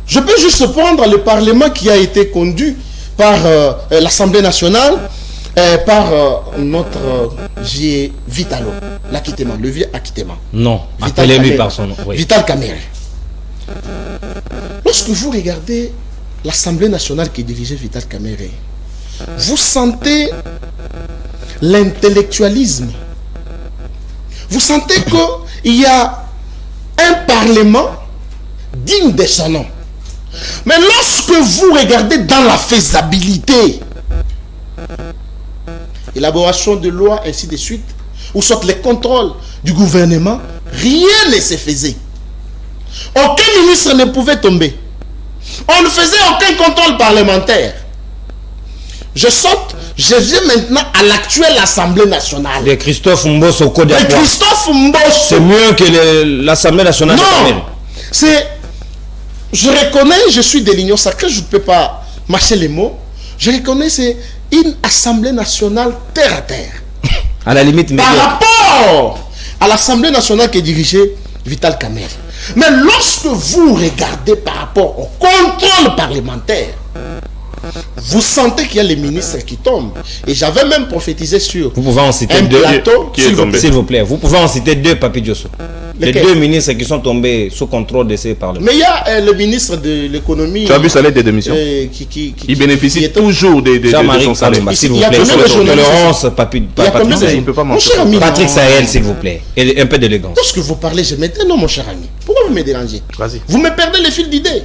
Je peux juste prendre le parlement qui a été conduit par l'Assemblée nationale, par notre vieux Vitalo, l'acquittement, le vieux acquittement. Non, appelez-lui par son nom. Oui. Vital Kamerhe. Lorsque vous regardez l'Assemblée nationale qui dirigeait Vital Kamerhe, vous sentez l'intellectualisme. Vous sentez qu'il y a un parlement digne de son nom. Mais lorsque vous regardez dans la faisabilité, élaboration de lois, ainsi de suite, ou soit les contrôles du gouvernement, rien ne se faisait. Aucun ministre ne pouvait tomber. On ne faisait aucun contrôle parlementaire. Je viens maintenant à l'actuelle Assemblée nationale. De Christophe Mbosso au Code d'Apois. Christophe Mbosso. C'est mieux que l'Assemblée nationale. Non, je reconnais, je suis de l'Union sacrée, je ne peux pas mâcher les mots. Je reconnais, c'est une Assemblée nationale terre à terre. À la limite, par rapport à l'Assemblée nationale qui est dirigée Vital Kamerhe. Mais lorsque vous regardez par rapport au contrôle parlementaire, vous sentez qu'il y a les ministres qui tombent. Et j'avais même prophétisé sur vous pouvez en citer un deux plateau. S'il vous plaît. Vous pouvez en citer deux, Papi Diosso. Les deux ministres qui sont tombés sous contrôle de ces parlements. Mais il y a le ministre de l'économie. Tu as vu sa lettre de démission il bénéficie toujours de son salaire. S'il vous plaît. Tolérance, mon cher ami. Patrick Sahel, s'il vous plaît. Et un peu d'élégance. Lorsque vous parlez, je maintenant, mon cher ami. Pourquoi vous me dérangez? Vas-y. Vous me perdez le fil d'idée.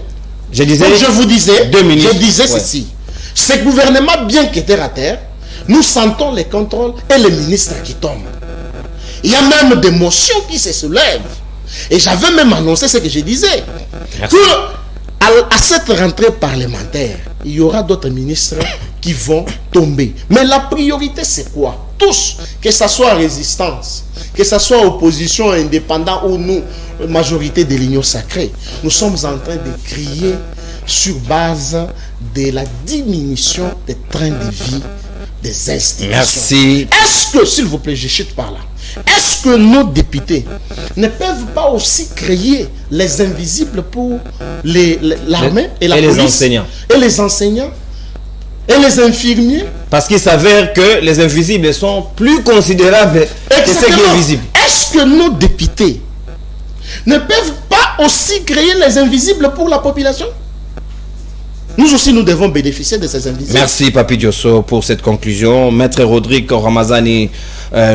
Je disais ceci. Ce gouvernement, bien que terre à terre, nous sentons les contrôles et les ministres qui tombent. Il y a même des motions qui se soulèvent. Et j'avais même annoncé ce que je disais. Que à cette rentrée parlementaire, il y aura d'autres ministres qui vont tomber. Mais la priorité, c'est quoi? Tous, que ce soit résistance, que ce soit opposition, indépendant ou nous, majorité de l'Union sacrée, nous sommes en train de crier sur base de la diminution des trains de vie des institutions. Merci. Est-ce que, s'il vous plaît, je chute par là, est-ce que nos députés ne peuvent pas aussi créer les invisibles pour l'armée et la police, les enseignants et les enseignants et les infirmiers? Parce qu'il s'avère que les invisibles sont plus considérables que ce qui est visible. Est-ce que nos députés ne peuvent pas aussi créer les invisibles pour la population? Nous aussi, nous devons bénéficier de ces invisibles. Merci, Papi Diosso, pour cette conclusion. Maître Rodrigue Ramazani,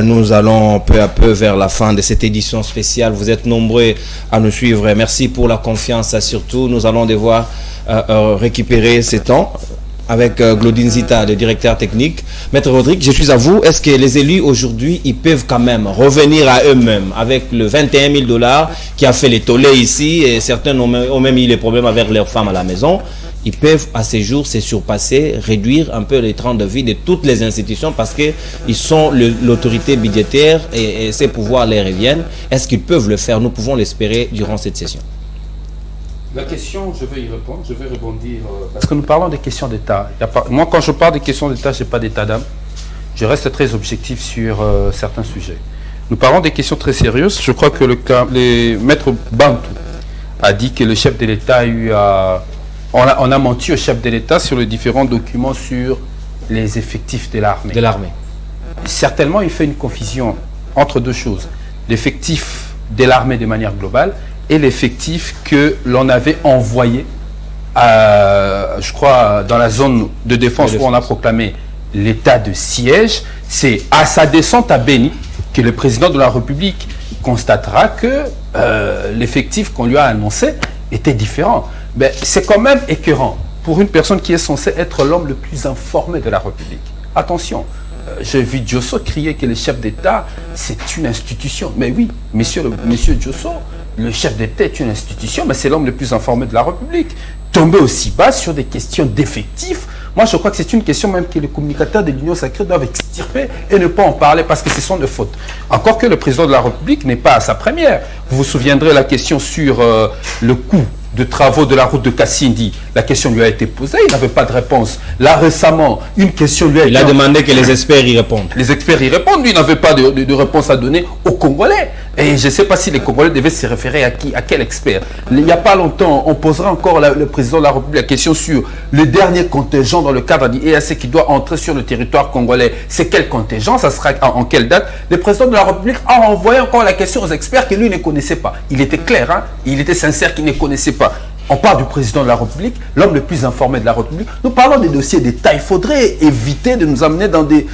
nous allons peu à peu vers la fin de cette édition spéciale. Vous êtes nombreux à nous suivre. Merci pour la confiance, surtout. Nous allons devoir récupérer ce temps avec Glodine Zita, le directeur technique. Maître Rodrigue, je suis à vous. Est-ce que les élus aujourd'hui, ils peuvent quand même revenir à eux-mêmes avec le 21 000 $ qui a fait les tollés ici, et certains ont même eu des problèmes avec leurs femmes à la maison? Ils peuvent à ces jours se surpasser, réduire un peu les trains de vie de toutes les institutions parce qu'ils sont l'autorité budgétaire et ces pouvoirs les reviennent. Est-ce qu'ils peuvent le faire? Nous pouvons l'espérer durant cette session. La question, je vais y répondre, je vais rebondir. Parce que nous parlons des questions d'État. Moi, quand je parle des questions d'État, je n'ai pas d'état d'âme. Je reste très objectif sur certains sujets. Nous parlons des questions très sérieuses. Je crois que le maître Bantou a dit que le chef de l'État a eu à... On a menti au chef de l'État sur les différents documents sur les effectifs de l'armée. Certainement, il fait une confusion entre deux choses. L'effectif de l'armée de manière globale et l'effectif que l'on avait envoyé, je crois, dans la zone de défense où on a proclamé l'état de siège. C'est à sa descente à Béni que le président de la République constatera que l'effectif qu'on lui a annoncé était différent. Mais c'est quand même écœurant pour une personne qui est censée être l'homme le plus informé de la République. Attention, j'ai vu Diosso crier que le chef d'État, c'est une institution. Mais oui, monsieur Diosso, le chef d'État est une institution, mais c'est l'homme le plus informé de la République. Tomber aussi bas sur des questions d'effectifs, moi je crois que c'est une question même que les communicateurs de l'Union sacrée doivent extirper et ne pas en parler parce que ce sont des fautes. Encore que le président de la République n'est pas à sa première. Vous vous souviendrez la question sur le coût de travaux de la route de Kassindi. La question lui a été posée, il n'avait pas de réponse. Là récemment, une question lui a été... Il a demandé que les experts y répondent. Les experts y répondent, lui n'avait pas de réponse à donner aux Congolais. Et je ne sais pas si les Congolais devaient se référer à qui, à quel expert. Il n'y a pas longtemps, on posera encore le président de la République la question sur le dernier contingent dans le cadre du EAC qui doit entrer sur le territoire congolais. C'est quel contingent? Ça sera en quelle date? Le président de la République a envoyé encore la question aux experts que lui ne connaissait pas. Il était clair, hein? Il était sincère qu'il ne connaissait pas. On parle du président de la République, l'homme le plus informé de la République. Nous parlons des dossiers d'État. Il faudrait éviter de nous amener dans des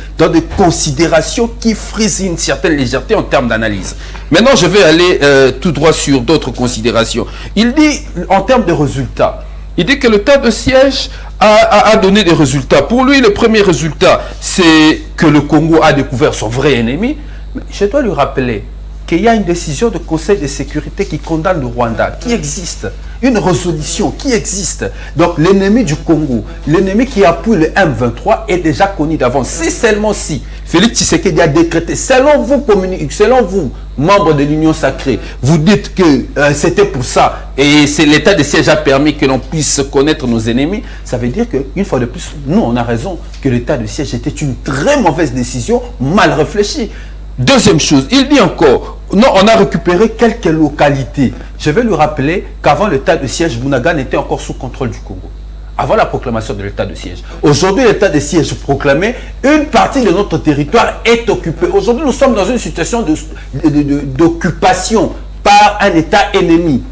considérations qui frisent une certaine légèreté en termes d'analyse. Maintenant, je vais aller tout droit sur d'autres considérations. Il dit, en termes de résultats, il dit que l'état de siège a donné des résultats. Pour lui, le premier résultat, c'est que le Congo a découvert son vrai ennemi. Mais je dois lui rappeler qu'il y a une décision du Conseil de sécurité qui condamne le Rwanda, qui existe, une résolution qui existe. Donc l'ennemi du Congo, l'ennemi qui appuie le M23 est déjà connu d'avance. Si seulement si Félix Tshisekedi a décrété, selon vous, membres de l'Union sacrée, vous dites que c'était pour ça, et c'est l'état de siège a permis que l'on puisse connaître nos ennemis, ça veut dire qu'une fois de plus, nous on a raison, que l'état de siège était une très mauvaise décision, mal réfléchie. Deuxième chose, il dit encore, non, on a récupéré quelques localités. Je vais lui rappeler qu'avant l'état de siège, Bunagana était encore sous contrôle du Congo. Avant la proclamation de l'état de siège. Aujourd'hui, l'état de siège proclamé, une partie de notre territoire est occupée. Aujourd'hui, nous sommes dans une situation d'occupation par un État ennemi.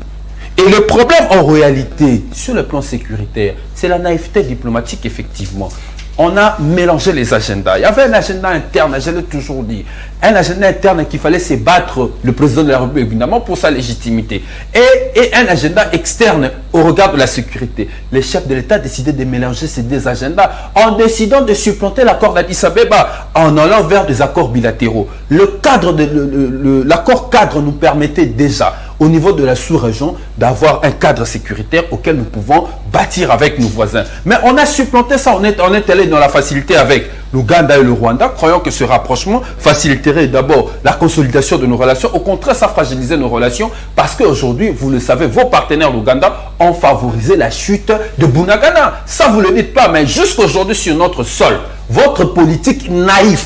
Et le problème en réalité, sur le plan sécuritaire, c'est la naïveté diplomatique, effectivement. On a mélangé les agendas. Il y avait un agenda interne, je l'ai toujours dit. Un agenda interne qu'il fallait se battre, le président de la République, évidemment, pour sa légitimité. Et un agenda externe au regard de la sécurité. Les chefs de l'État décidaient de mélanger ces deux agendas en décidant de supplanter l'accord d'Addis Abeba en allant vers des accords bilatéraux. L'accord cadre nous permettait déjà, au niveau de la sous-région, d'avoir un cadre sécuritaire auquel nous pouvons bâtir avec nos voisins. Mais on a supplanté ça, on est allé dans la facilité avec l'Ouganda et le Rwanda, croyant que ce rapprochement faciliterait d'abord la consolidation de nos relations. Au contraire, ça fragilisait nos relations parce qu'aujourd'hui, vous le savez, vos partenaires l'Ouganda ont favorisé la chute de Bunagana. Ça, vous ne le dites pas, mais jusqu'aujourd'hui, sur notre sol, votre politique naïve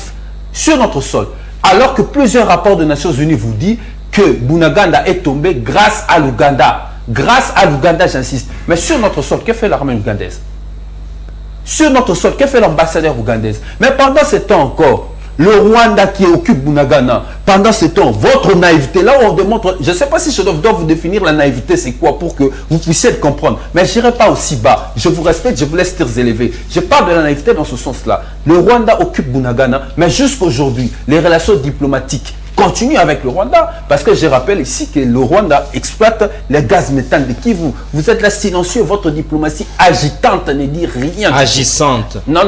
sur notre sol, alors que plusieurs rapports des Nations Unies vous disent que Bunagana est tombé grâce à l'Ouganda. Grâce à l'Ouganda, j'insiste. Mais sur notre sol, que fait l'armée ougandaise? Sur notre sol, que fait l'ambassadeur ougandaise? Mais pendant ce temps encore, le Rwanda qui occupe Bunagana, pendant ce temps, votre naïveté, là où on démontre, je ne sais pas si je dois vous définir la naïveté, c'est quoi, pour que vous puissiez le comprendre. Mais je n'irai pas aussi bas. Je vous respecte, je vous laisse tirs élevés. Je parle de la naïveté dans ce sens-là. Le Rwanda occupe Bunagana, mais jusqu'aujourd'hui, les relations diplomatiques continue avec le Rwanda, parce que je rappelle ici que le Rwanda exploite les gaz méthane de Kivu. Vous êtes là silencieux, votre diplomatie agitante ne dit rien. Agissante. Non.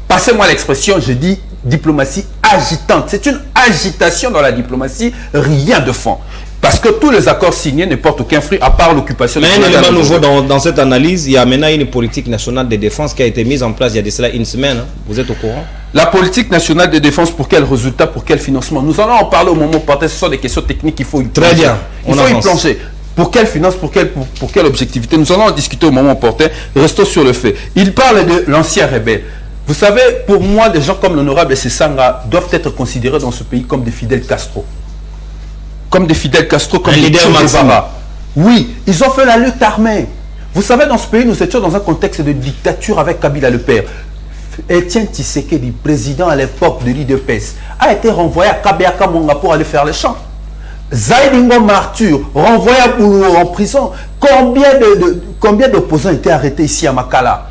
Passez-moi l'expression, je dis diplomatie agitante. C'est une agitation dans la diplomatie, rien de fond. Parce que tous les accords signés ne portent aucun fruit à part l'occupation. Mais un élément nouveau dans cette analyse, il y a maintenant une politique nationale de défense qui a été mise en place il y a de cela une semaine. Hein. Vous êtes au courant? La politique nationale de défense, pour quel résultat, pour quel financement? Nous allons en parler au moment porté. Ce sont des questions techniques, il faut y plonger. Très bien. Il faut y plonger. Pour quelle finance, pour quelle objectivité? Nous allons en discuter au moment opportun. Restons sur le fait. Il parle de l'ancien rebelle. Vous savez, pour moi, des gens comme l'honorable Sessanga doivent être considérés dans ce pays comme des Fidel Castro. Comme des Fidel Castro, comme des Che Guevara. Oui, ils ont fait la lutte armée. Vous savez, dans ce pays, nous étions dans un contexte de dictature avec Kabila le père. Etienne Tshisekedi, président à l'époque de l'IDPS, a été renvoyé à Kabeaka Monga pour aller faire le champ. Zaïdingo Martyr, renvoyé à Boulou en prison. Combien d'opposants étaient arrêtés ici à Makala?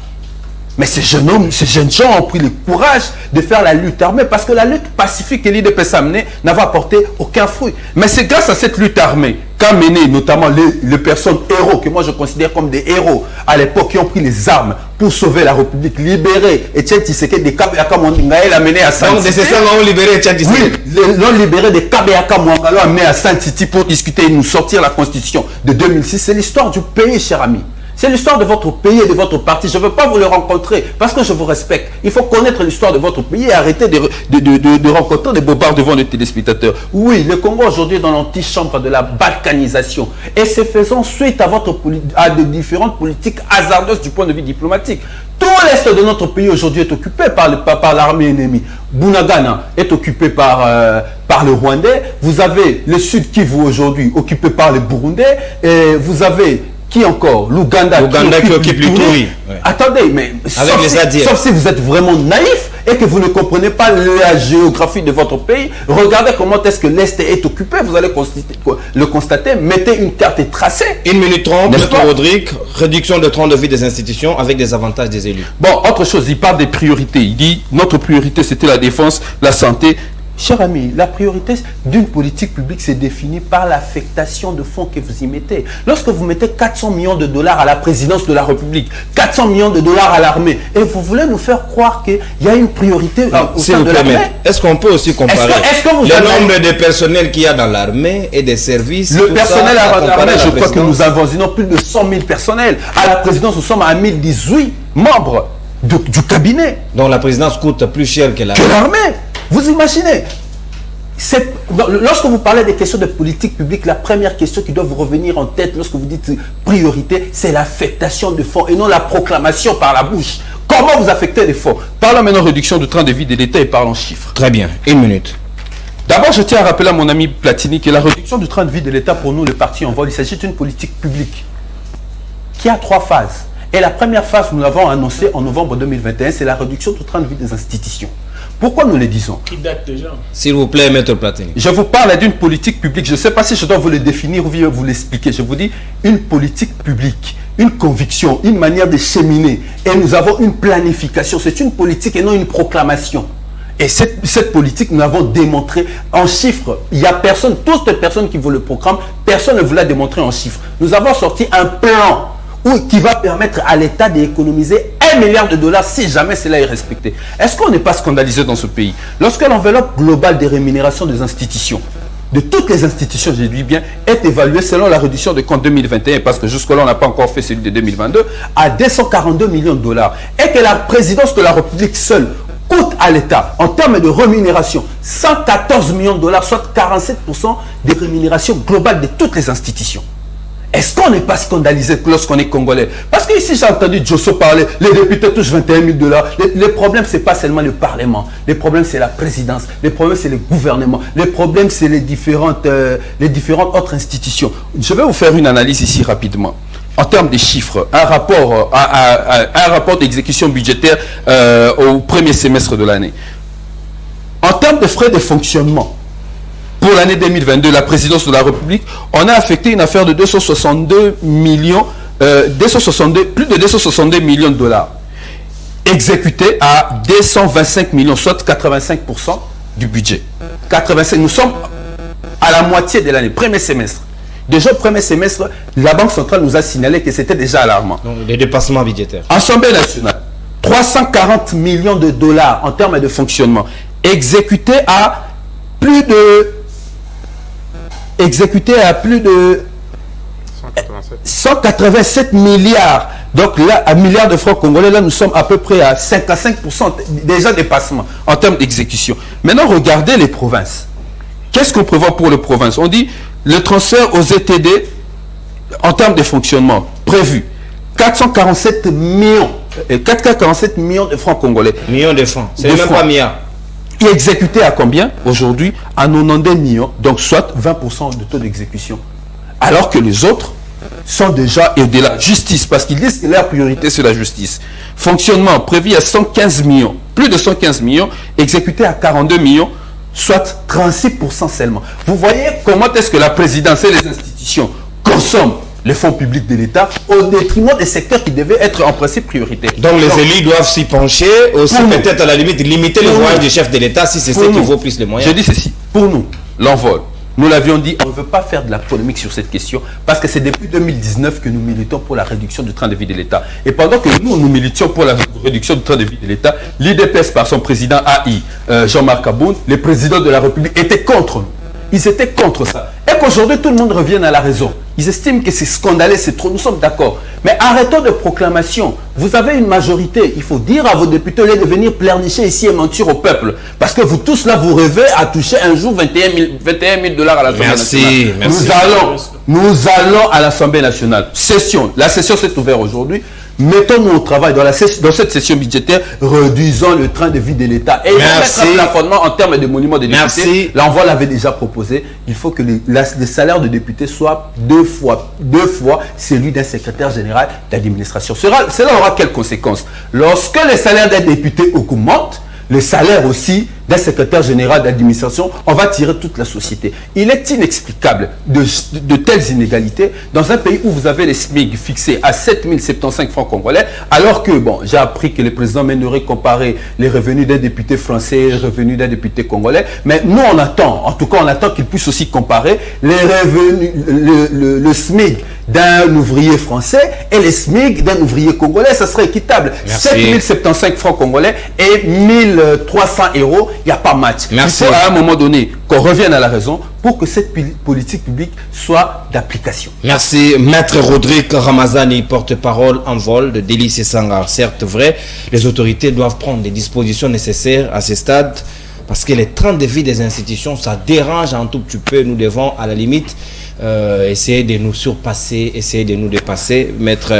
Mais ces jeunes gens ont pris le courage de faire la lutte armée parce que la lutte pacifique que l'IDPS a menée n'avait apporté aucun fruit. Mais c'est grâce à cette lutte armée qu'a mené notamment les personnes héros, que moi je considère comme des héros à l'époque, qui ont pris les armes pour sauver la République, libérer Etienne Tshisekedi de Kabeaka Monga, l'a mené à Saint-Titi. Donc, c'est ça, on libéré Etienne Tshisekedi. Oui, l'ont libéré de Kabeaka Monga, l'ont amené à Saint-Titi pour discuter et nous sortir la constitution de 2006. C'est l'histoire du pays, cher ami. C'est l'histoire de votre pays et de votre parti. Je ne veux pas vous le rencontrer parce que je vous respecte. Il faut connaître l'histoire de votre pays et arrêter de rencontrer des bobards devant les téléspectateurs. Oui, le Congo aujourd'hui est dans l'antichambre de la balkanisation. Et c'est faisant suite à de différentes politiques hasardeuses du point de vue diplomatique. Tout l'est de notre pays aujourd'hui est occupé par l'armée ennemie. Bunagana est occupé par le Rwandais. Vous avez le Sud Kivu aujourd'hui occupé par les Burundais. Et vous avez... Qui encore? L'Ouganda qui occupe le tout, oui. Attendez, mais sauf si vous êtes vraiment naïf et que vous ne comprenez pas la géographie de votre pays, regardez comment est-ce que l'Est est occupé, vous allez le constater, mettez une carte et tracez. 1 minute 30, M. Rodrigue, réduction de temps de vie des institutions avec des avantages des élus. Bon, autre chose, il parle des priorités. Il dit, notre priorité c'était la défense, la santé. Cher ami, la priorité d'une politique publique c'est définie par l'affectation de fonds que vous y mettez. Lorsque vous mettez 400 millions de dollars à la présidence de la République, 400 millions de dollars à l'armée, et vous voulez nous faire croire qu'il y a une priorité au sein de l'armée. Est-ce qu'on peut aussi comparer le nombre de personnel qu'il y a dans l'armée et des services? Le personnel à l'armée, je crois que nous avons plus de 100 000 personnels. À la présidence, nous sommes à 1018 membres du cabinet. Donc la présidence coûte plus cher que l'armée. Vous imaginez, lorsque vous parlez des questions de politique publique, la première question qui doit vous revenir en tête lorsque vous dites priorité, c'est l'affectation de fonds et non la proclamation par la bouche. Comment vous affectez les fonds? Parlons maintenant réduction du train de vie de l'État et parlons chiffres. Très bien, 1 minute. D'abord, je tiens à rappeler à mon ami Platini que la réduction du train de vie de l'État, pour nous, le parti en vol, il s'agit d'une politique publique qui a 3 phases. Et la première phase, nous l'avons annoncée en novembre 2021, c'est la réduction du train de vie des institutions. Pourquoi nous les disons? Qui date déjà. S'il vous plaît, Maître Platini. Je vous parle d'une politique publique. Je ne sais pas si je dois vous le définir ou vous l'expliquer. Je vous dis une politique publique, une conviction, une manière de cheminer. Et nous avons une planification. C'est une politique et non une proclamation. Et cette politique, nous l'avons démontré en chiffres. Il n'y a personne, toutes les personnes qui veulent le programme, personne ne vous l'a démontré en chiffres. Nous avons sorti un plan qui va permettre à l'État d'économiser $1 milliard si jamais cela est respecté. Est-ce qu'on n'est pas scandalisé dans ce pays? Lorsque l'enveloppe globale des rémunérations des institutions, de toutes les institutions, je dis bien, est évaluée selon la réduction de compte 2021, parce que jusque-là, on n'a pas encore fait celui de 2022, à $242 millions, et que la présidence de la République seule coûte à l'État, en termes de rémunération, $114 millions, soit 47% des rémunérations globales de toutes les institutions. Est-ce qu'on n'est pas scandalisé lorsqu'on est congolais? Parce que ici, j'ai entendu Josso parler, les députés touchent $21 000. Les problèmes, ce n'est pas seulement le Parlement. Les problèmes, c'est la présidence. Les problèmes, c'est le gouvernement. Les problèmes, c'est les différentes autres institutions. Je vais vous faire une analyse ici rapidement. En termes de chiffres, un rapport d'exécution budgétaire au premier semestre de l'année. En termes de frais de fonctionnement, pour l'année 2022, la présidence de la République, on a affecté une affaire de plus de $262 millions, exécuté à 225 millions, soit 85% du budget. 85, nous sommes à la moitié de l'année, premier semestre. Déjà au premier semestre, la Banque centrale nous a signalé que c'était déjà alarmant. Donc, les dépassements budgétaires. Assemblée nationale, $340 millions en termes de fonctionnement, exécuté à plus de 187 milliards. Donc là, à milliards de francs congolais, là nous sommes à peu près à 55% déjà dépassement en termes d'exécution. Maintenant, regardez les provinces. Qu'est-ce qu'on prévoit pour les provinces? On dit le transfert aux ETD en termes de fonctionnement prévu 447 millions de francs congolais. Millions de francs. C'est même pas milliards. Et exécuté à combien aujourd'hui? À 92 millions, donc soit 20% de taux d'exécution. Alors que les autres sont déjà au-delà. Justice, parce qu'ils disent que leur priorité c'est la justice. Fonctionnement prévu à 115 millions, plus de 115 millions, exécuté à 42 millions, soit 36% seulement. Vous voyez comment est-ce que la présidence et les institutions consomment les fonds publics de l'État au détriment des secteurs qui devaient être en principe prioritaires. Donc les élus doivent s'y pencher, aussi peut-être à la limite limiter les voyages du chef de l'État si c'est ce qui vaut plus les moyens. Je dis ceci, pour nous, l'envol, nous l'avions dit, on ne veut pas faire de la polémique sur cette question parce que c'est depuis 2019 que nous militons pour la réduction du train de vie de l'État. Et pendant que nous militions pour la réduction du train de vie de l'État, l'IDPS par son président AI, Jean-Marc Aboun, les présidents de la République étaient contre nous. Ils étaient contre ça. Et qu'aujourd'hui, tout le monde revienne à la raison. Ils estiment que c'est scandaleux, c'est trop. Nous sommes d'accord. Mais arrêtons de proclamation. Vous avez une majorité. Il faut dire à vos députés de venir pleurnicher ici et mentir au peuple. Parce que vous tous là, vous rêvez à toucher un jour $21 000 à l'Assemblée nationale. Merci. Nous allons à l'Assemblée nationale. Session. La session s'est ouverte aujourd'hui. Mettons-nous au travail dans cette session budgétaire, réduisons le train de vie de l'État. Et mettre un plafonnement en termes de monuments de députés. L'envoi l'avait déjà proposé. Il faut que les salaires de députés soient deux fois celui d'un secrétaire général d'administration. Cela aura quelles conséquences? Lorsque les salaires des députés augmentent, les salaires aussi d'un secrétaire général d'administration, on va tirer toute la société. Il est inexplicable de telles inégalités dans un pays où vous avez les SMIC fixés à 7 075 francs congolais, alors que, bon, j'ai appris que le président Ménoré comparait les revenus d'un député français et les revenus d'un député congolais, mais nous on attend qu'il puisse aussi comparer les revenus, le SMIC d'un ouvrier français et les SMIC d'un ouvrier congolais, ça serait équitable. 7 075 francs congolais et 1 300 €. Il n'y a pas match. Merci. Il faut à un moment donné qu'on revienne à la raison pour que cette politique publique soit d'application. Merci. Maître Rodrigue Ramazani, porte-parole en vol de Délice et Sangar. Certes vrai, les autorités doivent prendre des dispositions nécessaires à ce stade parce que les trains de vie des institutions, ça dérange un tout petit peu. Nous devons à la limite essayer de nous surpasser, essayer de nous dépasser. Maître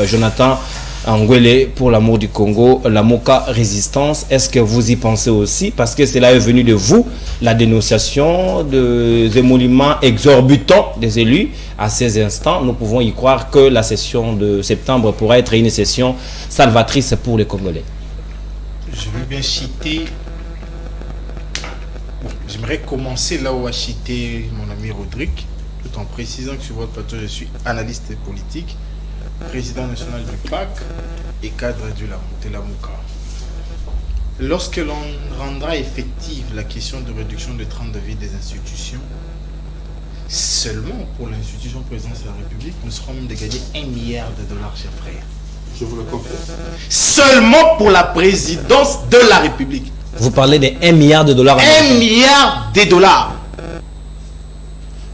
Jonathan Angwele, pour l'amour du Congo, la Moka Résistance, est-ce que vous y pensez aussi? Parce que cela est venu de vous, la dénonciation des émoluments exorbitants des élus. À ces instants, nous pouvons y croire que la session de septembre pourra être une session salvatrice pour les Congolais. Je veux bien citer Bon, j'aimerais commencer là où a cité mon ami Rodrigue, tout en précisant que sur votre plateau, je suis analyste politique, président national du PAC et cadre de la MOUCA. Lorsque l'on rendra effective la question de réduction de train de vie des institutions, seulement pour l'institution présidence de la République, nous serons même de gagner $1 milliard, chers frères. Je vous le confesse. Seulement pour la présidence de la République. Vous parlez de $1 milliard. $1 milliard.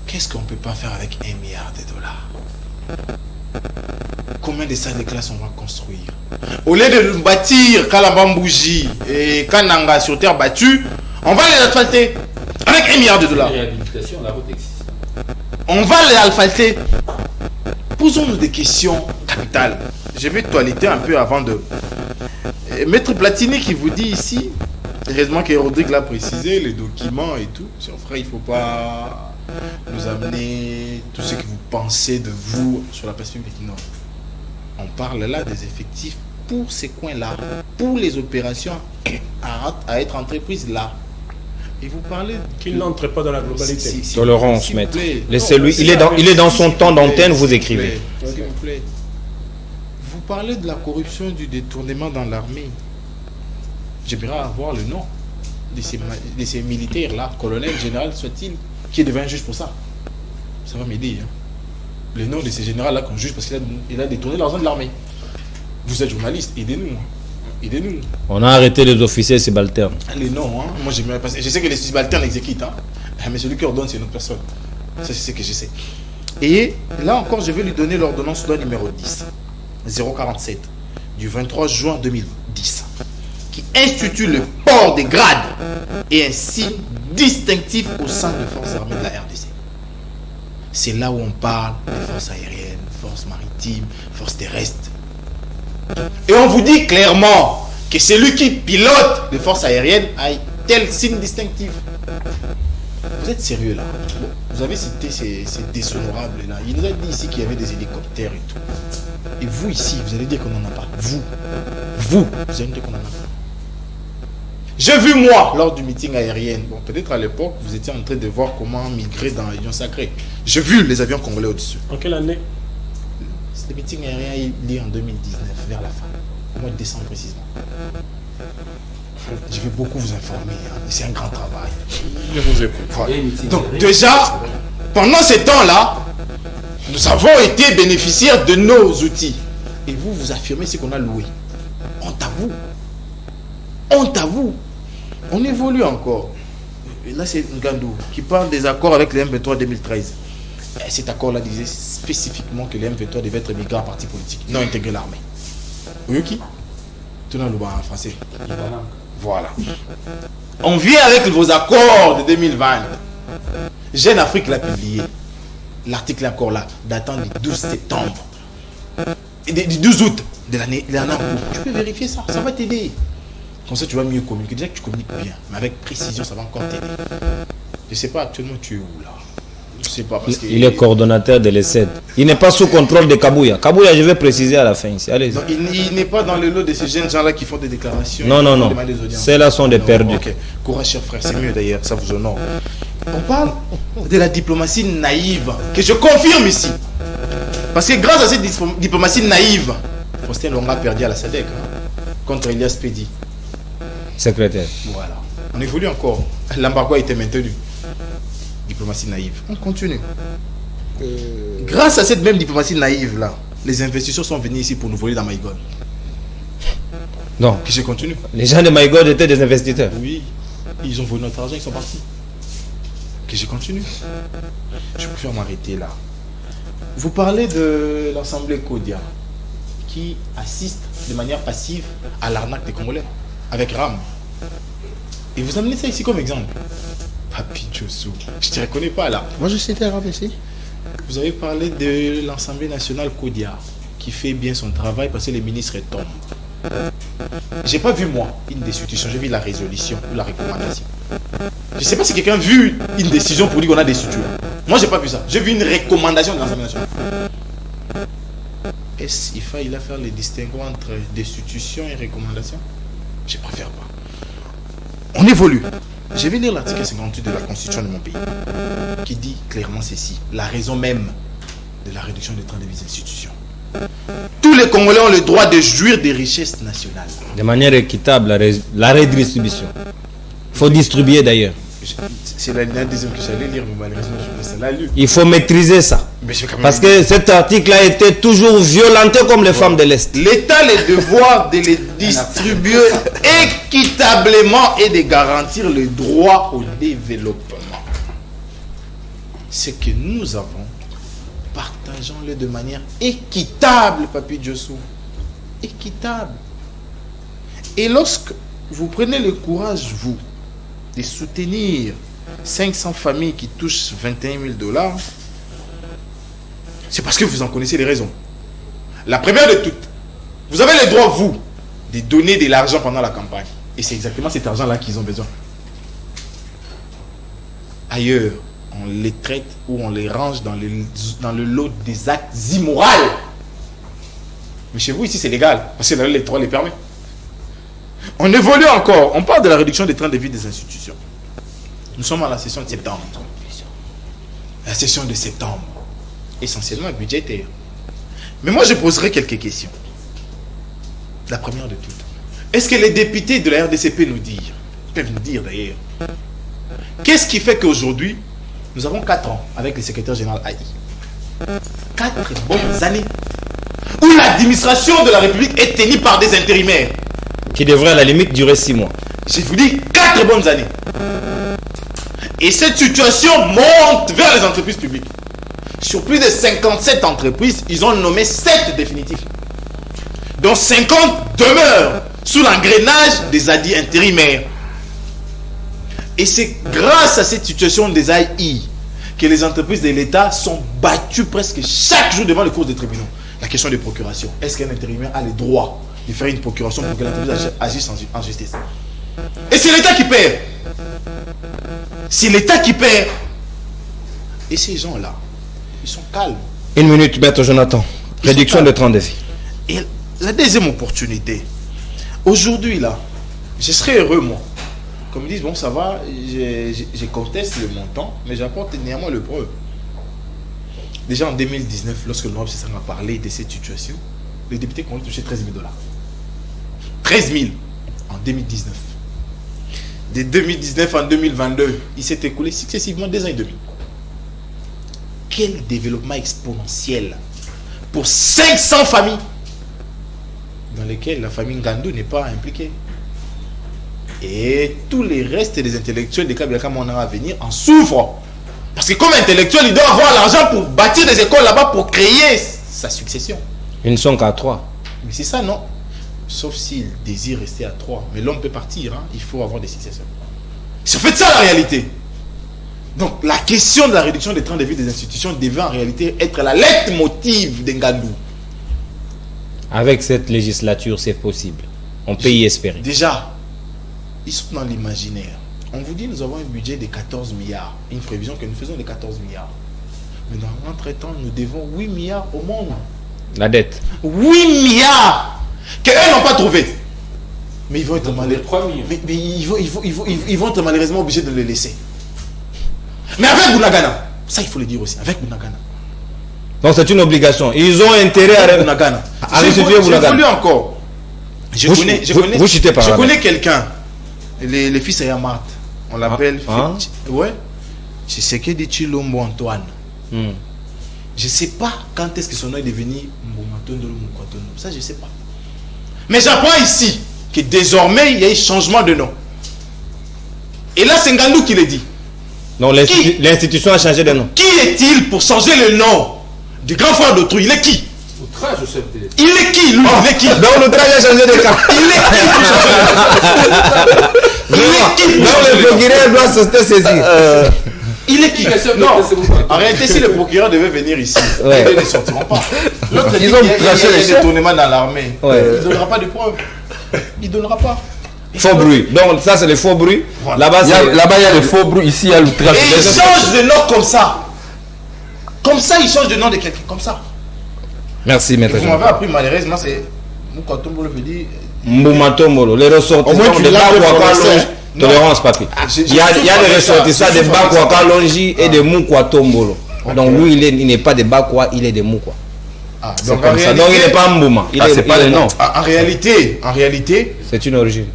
Qu'est-ce qu'on ne peut pas faire avec $1 milliard? Combien de salles de classe on va construire? Au lieu de bâtir Kalabambouji et Kananga sur terre battue, on va les asphalter avec $1 milliard. Réhabilitation, la route existe. On va les asphalter. Posons-nous des questions capitales. Je vais toiletter un peu avant de... Maître Platini qui vous dit ici, heureusement que Rodrigue l'a précisé, les documents et tout. Cher frère, il ne faut pas nous amener tout ce que vous pensez de vous sur la place publique. Non. On parle là des effectifs pour ces coins-là, pour les opérations à être entreprises là. Et vous parlez qu'il n'entre pas dans la globalité. Tolérance, maître. Laissez-lui. Il est dans son temps d'antenne, vous écrivez. S'il vous plaît. Vous parlez de la corruption et du détournement dans l'armée. J'aimerais avoir le nom de ces militaires-là, colonel, général, soit-il, qui est devenu un juge pour ça. Ça va m'aider. Hein. Le nom de ces généraux-là qu'on juge parce qu'il a détourné l'argent de l'armée. Vous êtes journaliste, aidez-nous. Aidez-nous. On a arrêté les officiers subalternes. Les noms, hein. Moi j'aimerais passer. Je sais que les subalternes exécutent, hein. Mais celui qui ordonne, c'est une autre personne. Ça, c'est ce que je sais. Et là encore, je vais lui donner l'ordonnance loi numéro 10, 047, du 23 juin 2010, qui institue le port des grades et un signe distinctif au sein des forces armées de la RDC. C'est là où on parle des forces aériennes, forces maritimes, forces terrestres. Et on vous dit clairement que celui qui pilote les forces aériennes a tel signe distinctif. Vous êtes sérieux là? Vous avez cité ces déshonorables là. Il nous a dit ici qu'il y avait des hélicoptères et tout. Et vous ici, vous allez dire qu'on n'en a pas. Vous allez dire qu'on n'en a pas. J'ai vu moi, lors du meeting aérien, bon peut-être à l'époque, vous étiez en train de voir comment migrer dans la région sacrée. J'ai vu les avions congolais au-dessus. En quelle année? Le meeting aérien il est en 2019, vers la fin, au mois de décembre précisément. Je vais beaucoup vous informer, hein. C'est un grand travail. Je vous écoute. Voilà. Donc déjà, pendant ces temps-là, nous avons été bénéficiaires de nos outils. Et vous, vous affirmez ce qu'on a loué. Honte à vous. Honte à vous. On évolue encore. Et là, c'est Ngandou qui parle des accords avec les M23 2013. Et cet accord-là disait spécifiquement que les M23 devaient être migrants à parti politique, non intégrer l'armée. Oui, qui? Tout dans le bas en français. Voilà. On vient avec vos accords de 2020. Jeune Afrique l'a publié. L'article est encore là, datant du 12 septembre. Et du 12 août de l'année en cours. Tu peux vérifier ça, ça va t'aider. Comme ça, tu vas mieux communiquer. Déjà que tu communiques bien, mais avec précision, ça va encore t'aider. Je ne sais pas actuellement tu es où là. Je sais pas parce que... Il est coordonnateur de l'ESED. Il n'est pas sous contrôle de Kabouya. Kabouya, je vais préciser à la fin ici. Allez. Il n'est pas dans le lot de ces jeunes gens-là qui font des déclarations. Non. Ceux-là sont des perdus. Ok. Courage, cher frère. C'est mieux d'ailleurs. Ça vous honore. On parle de la diplomatie naïve que je confirme ici. Parce que grâce à cette diplomatie naïve, Faustin Longa a perdu à la SADC contre Elias Pedi. Secrétaire. Voilà. On évolue encore. L'embargo a été maintenu. Diplomatie naïve. On continue. Grâce à cette même diplomatie naïve là, les investisseurs sont venus ici pour nous voler dans Maïgone. Non. Que je continue. Les gens de Maïgone étaient des investisseurs. Oui. Ils ont volé notre argent, ils sont partis. Que je continue. Je préfère m'arrêter là. Vous parlez de l'Assemblée Kodia qui assiste de manière passive à l'arnaque des Congolais avec RAM. Et vous amenez ça ici comme exemple. Papi Djosso, je ne te reconnais pas là. Moi je citais RAM ici. Vous avez parlé de l'Assemblée nationale Kodia qui fait bien son travail parce que les ministres tombent. J'ai pas vu moi une destitution, j'ai vu la résolution ou la recommandation. Je sais pas si quelqu'un a vu une décision pour dire qu'on a destitué. Moi j'ai pas vu ça. J'ai vu une recommandation de l'Assemblée nationale. Est-ce qu'il faille faire le distinguo entre destitution et recommandation? Je préfère pas. On évolue. Je vais lire l'article 58 de la Constitution de mon pays, qui dit clairement ceci, la raison même de la réduction des trains de vie des institutions. Tous les Congolais ont le droit de jouir des richesses nationales. De manière équitable, la redistribution. Il faut distribuer d'ailleurs. C'est la deuxième que j'allais lire, mais malheureusement, je ne l'ai pas lu. Il faut maîtriser ça. Mais je vais quand même Parce lire. que cet article a été toujours violenté comme les femmes de l'Est. L'État a le devoir de les distribuer équitablement et de garantir le droit au développement. Ce que nous avons, partageons-le de manière équitable, Papi Diosso. Équitable. Et lorsque vous prenez le courage, vous, de soutenir 500 familles qui touchent 21 000 $, c'est parce que vous en connaissez les raisons. La première de toutes, vous avez le droit, vous, de donner de l'argent pendant la campagne. Et c'est exactement cet argent-là qu'ils ont besoin. Ailleurs, on les traite ou on les range dans le lot des actes immoraux. Mais chez vous, ici, c'est légal, parce que les droits les permet. On évolue encore. On parle de la réduction des trains de vie des institutions. Nous sommes à la session de septembre. La session de septembre, essentiellement budgétaire. Mais moi, je poserai quelques questions. La première de toutes. Est-ce que les députés de la RDC peuvent nous dire d'ailleurs, qu'est-ce qui fait qu'aujourd'hui, nous avons 4 ans avec le secrétaire général AI. 4 bonnes années où l'administration de la République est tenue par des intérimaires. Qui devrait à la limite durer 6 mois. Je vous dis 4 bonnes années. Et cette situation monte vers les entreprises publiques. Sur plus de 57 entreprises, ils ont nommé 7 définitifs. Dont 50 demeurent sous l'engrenage des ADI intérimaires. Et c'est grâce à cette situation des AI que les entreprises de l'État sont battues presque chaque jour devant les cours des tribunaux. La question de procuration. Est-ce qu'un intérimaire a le droit de faire une procuration pour que l'entreprise agisse en justice? Et c'est l'État qui perd. C'est l'État qui perd. Et ces gens-là, ils sont calmes. 1 minute, Maître Jonathan. Réduction de train de vie. Et la deuxième opportunité, aujourd'hui là, je serais heureux moi. Comme ils disent, bon ça va, je conteste le montant, mais j'apporte néanmoins le preuve. Déjà en 2019, lorsque le Noël a parlé de cette situation, les députés ont touché 13 000 $. 13 000 en 2019. De 2019 en 2022, il s'est écoulé successivement 2 ans et demi. Quel développement exponentiel pour 500 familles dans lesquelles la famille Ngandou n'est pas impliquée. Et tous les restes des intellectuels des Kabila Kamana à venir en souffrent. Parce que comme intellectuel, il doit avoir l'argent pour bâtir des écoles là-bas pour créer sa succession. Ils ne sont qu'à 3. Mais c'est ça, non? Sauf s'il désire rester à 3. Mais l'homme peut partir, hein? Il faut avoir des successeurs. C'est en fait ça la réalité. Donc la question de la réduction des trains de vie des institutions devait en réalité être la leitmotiv d'Ngandou. Avec cette législature, c'est possible. On peut y espérer. Déjà, ils sont dans l'imaginaire. On vous dit nous avons un budget de 14 milliards. Une prévision que nous faisons de 14 milliards. Mais dans l'entretemps, nous devons 8 milliards au monde. La dette. 8 milliards qu'eux n'ont pas trouvé. Mais ils vont être mais ils vont être malheureusement obligés de le laisser. Mais avec Bunagana, ça il faut le dire aussi, avec Bunagana. Donc c'est une obligation. Ils ont intérêt à Bunagana. restituer Bunagana. J'ai voulu encore. Je connais quelqu'un, le fils Ayamat. On l'appelle. Ouais. C'est ce que dit Chilombo Antoine. Je ne sais pas quand est-ce que son nom est devenu Mbomatondo. Ça, je ne sais pas. Mais j'apprends ici que désormais, il y a eu changement de nom. Et là, c'est Ngandou qui le dit. Donc l'institution a changé de nom. Qui est-il pour changer le nom du grand frère d'autrui? Il est qui? Outrage au chef de l'État. Il est qui, lui? Il est qui? Donc l'outrage a changé de cap. Il est qui pour changer le nom? Il est qui? Donc le procureur doit se saisir. Il est qui? Non, en réalité, si le procureur devait venir ici, ils ne sortiront pas. L'autre dit qu'il y a un détournement dans l'armée. Il ne donnera pas de preuves. Il ne donnera pas. Faux bruit. Donc ça, c'est les faux bruits. Voilà. Là-bas, il y a les faux bruits. Ici, il y a l'outrage. Et il change de nom comme ça. Comme ça, il change de nom de quelqu'un. Comme ça. Merci, maître. Vous m'avez appris malheureusement, c'est Moukatombo le dit. Mboumatombo, les ressortissants. Au moins, tu l'as prononcé. Tolérance, papi. Il y a des ressortissants de Bakwa Kalonji et de Moukwa Tombolo. Donc lui, il n'est pas de Bakwa, il est de Moukwa. Donc il n'est pas Mbouma. C'est pas le nom. En réalité, c'est une origine.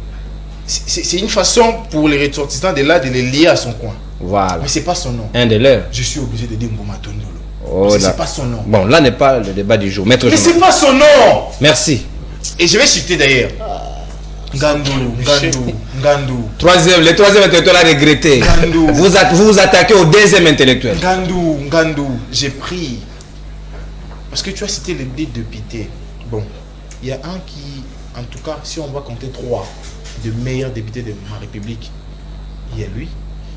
C'est une façon pour les ressortissants de là de les lier à son coin. Voilà. Mais c'est pas son nom. Un de leurs. Je suis obligé de dire Mbouma Tondolo. Oh, c'est pas son nom. Bon, là n'est pas le débat du jour. Maître Mais Jonathan. c'est pas son nom. Merci. Et je vais citer d'ailleurs. Ngandou. Le troisième intellectuel a regretté. Vous vous attaquez au deuxième intellectuel. Ngandou. J'ai pris. Parce que tu as cité les deux députés. Bon, il y a un qui, en tout cas, si on va compter 3 des meilleurs députés de ma République, il y a lui.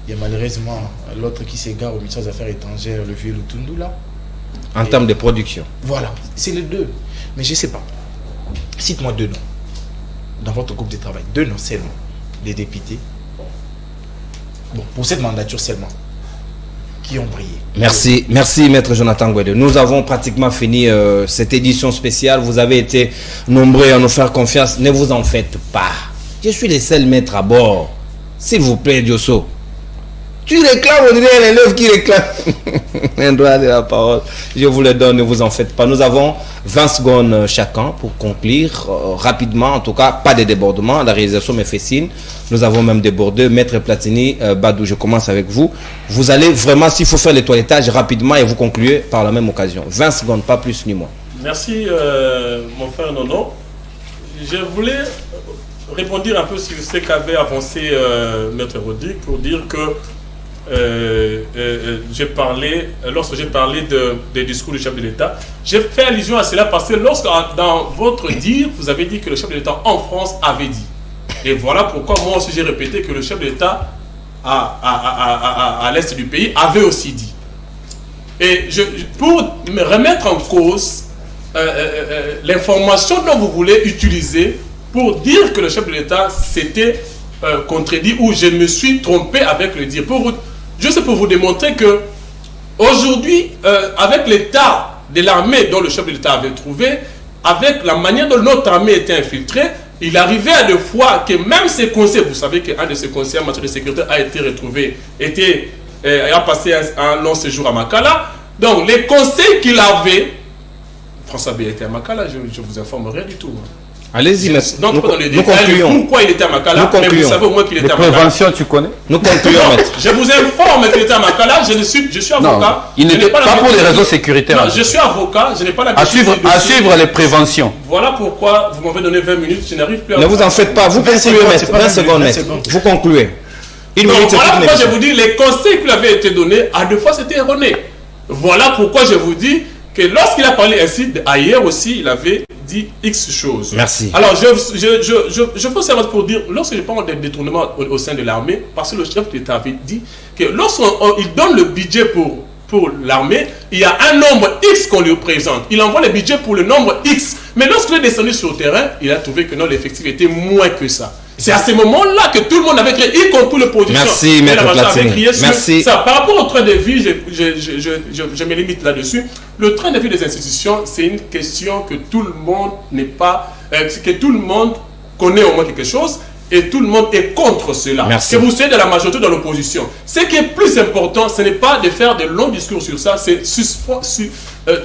Il y a malheureusement l'autre qui s'égare au ministère des Affaires étrangères, le vieux Lutundu là. En termes de production. Voilà, c'est les deux. Mais je ne sais pas. Cite-moi 2 noms. Dans votre groupe de travail, 2 noms seulement. Les députés. Bon, pour cette mandature seulement. Qui ont brillé. Merci Maître Jonathan Guédé. Nous avons pratiquement fini cette édition spéciale. Vous avez été nombreux à nous faire confiance. Ne vous en faites pas. Je suis le seul maître à bord. S'il vous plaît, Diosso. Tu réclames, on dirait l'élève qui réclame un droit de la parole. Je vous le donne, ne vous en faites pas. Nous avons 20 secondes chacun pour conclure rapidement. En tout cas, pas de débordement. La réalisation me fait signe. Nous avons même débordé. Maître Platini, Badou, je commence avec vous. Vous allez vraiment, s'il faut faire le toilettage rapidement et vous concluez par la même occasion. 20 secondes, pas plus ni moins. Merci, mon frère Nono. Je voulais répondre un peu sur ce qu'avait avancé Maître Rodrigue pour dire que lorsque j'ai parlé des discours du chef de l'État, j'ai fait allusion à cela parce que lorsque dans votre dire, vous avez dit que le chef de l'État en France avait dit. Et voilà pourquoi moi aussi j'ai répété que le chef de l'État à l'est du pays avait aussi dit. Et pour me remettre en cause l'information dont vous voulez utiliser pour dire que le chef de l'État s'était contredit ou je me suis trompé avec le dire. Juste pour vous démontrer que aujourd'hui, avec l'état de l'armée dont le chef de l'État avait trouvé, avec la manière dont notre armée était infiltrée, il arrivait à des fois que même ces conseils, vous savez qu'un de ces conseillers en matière de sécurité a été retrouvé, a passé un long séjour à Makala. Donc les conseils qu'il avait, François B était à Makala, je vous informerai du tout. Allez-y, donc nous concluons. Pourquoi il était à Makala, mais vous savez au moins qu'il était à Makala. Prévention, tu connais. Nous concluons, maître. Je vous informe qu'il était à Makala, je suis avocat. Non, il n'était pas pour des raisons sécuritaires. Non, je suis avocat, je n'ai pas l'habitude à suivre les préventions. Voilà pourquoi vous m'avez donné 20 minutes, je n'arrive plus à... Ne vous en faites pas, vous concluez, maître. 20 secondes, maître. Vous concluez. Voilà pourquoi je vous dis, les conseils qui lui avaient été donnés, à 2 fois c'était erroné. Voilà pourquoi je vous dis que lorsqu'il a parlé ainsi, ailleurs aussi, il avait dit X choses. Merci. Alors, je veux savoir pour dire, lorsque je parle de détournement au sein de l'armée, parce que le chef d'État avait dit que lorsqu'il donne le budget pour l'armée, il y a un nombre X qu'on lui présente. Il envoie le budget pour le nombre X. Mais lorsqu'il est descendu sur le terrain, il a trouvé que non, l'effectif était moins que ça. C'est à ce moment-là que tout le monde avait créé, y compris l'opposition. Merci, Maître Platini. Merci. Ça, par rapport au train de vie, je me limite là-dessus. Le train de vie des institutions, c'est une question que tout le monde n'est pas... que tout le monde connaît au moins quelque chose et tout le monde est contre cela. Merci. Que vous soyez de la majorité dans l'opposition. Ce qui est plus important, ce n'est pas de faire de longs discours sur ça, c'est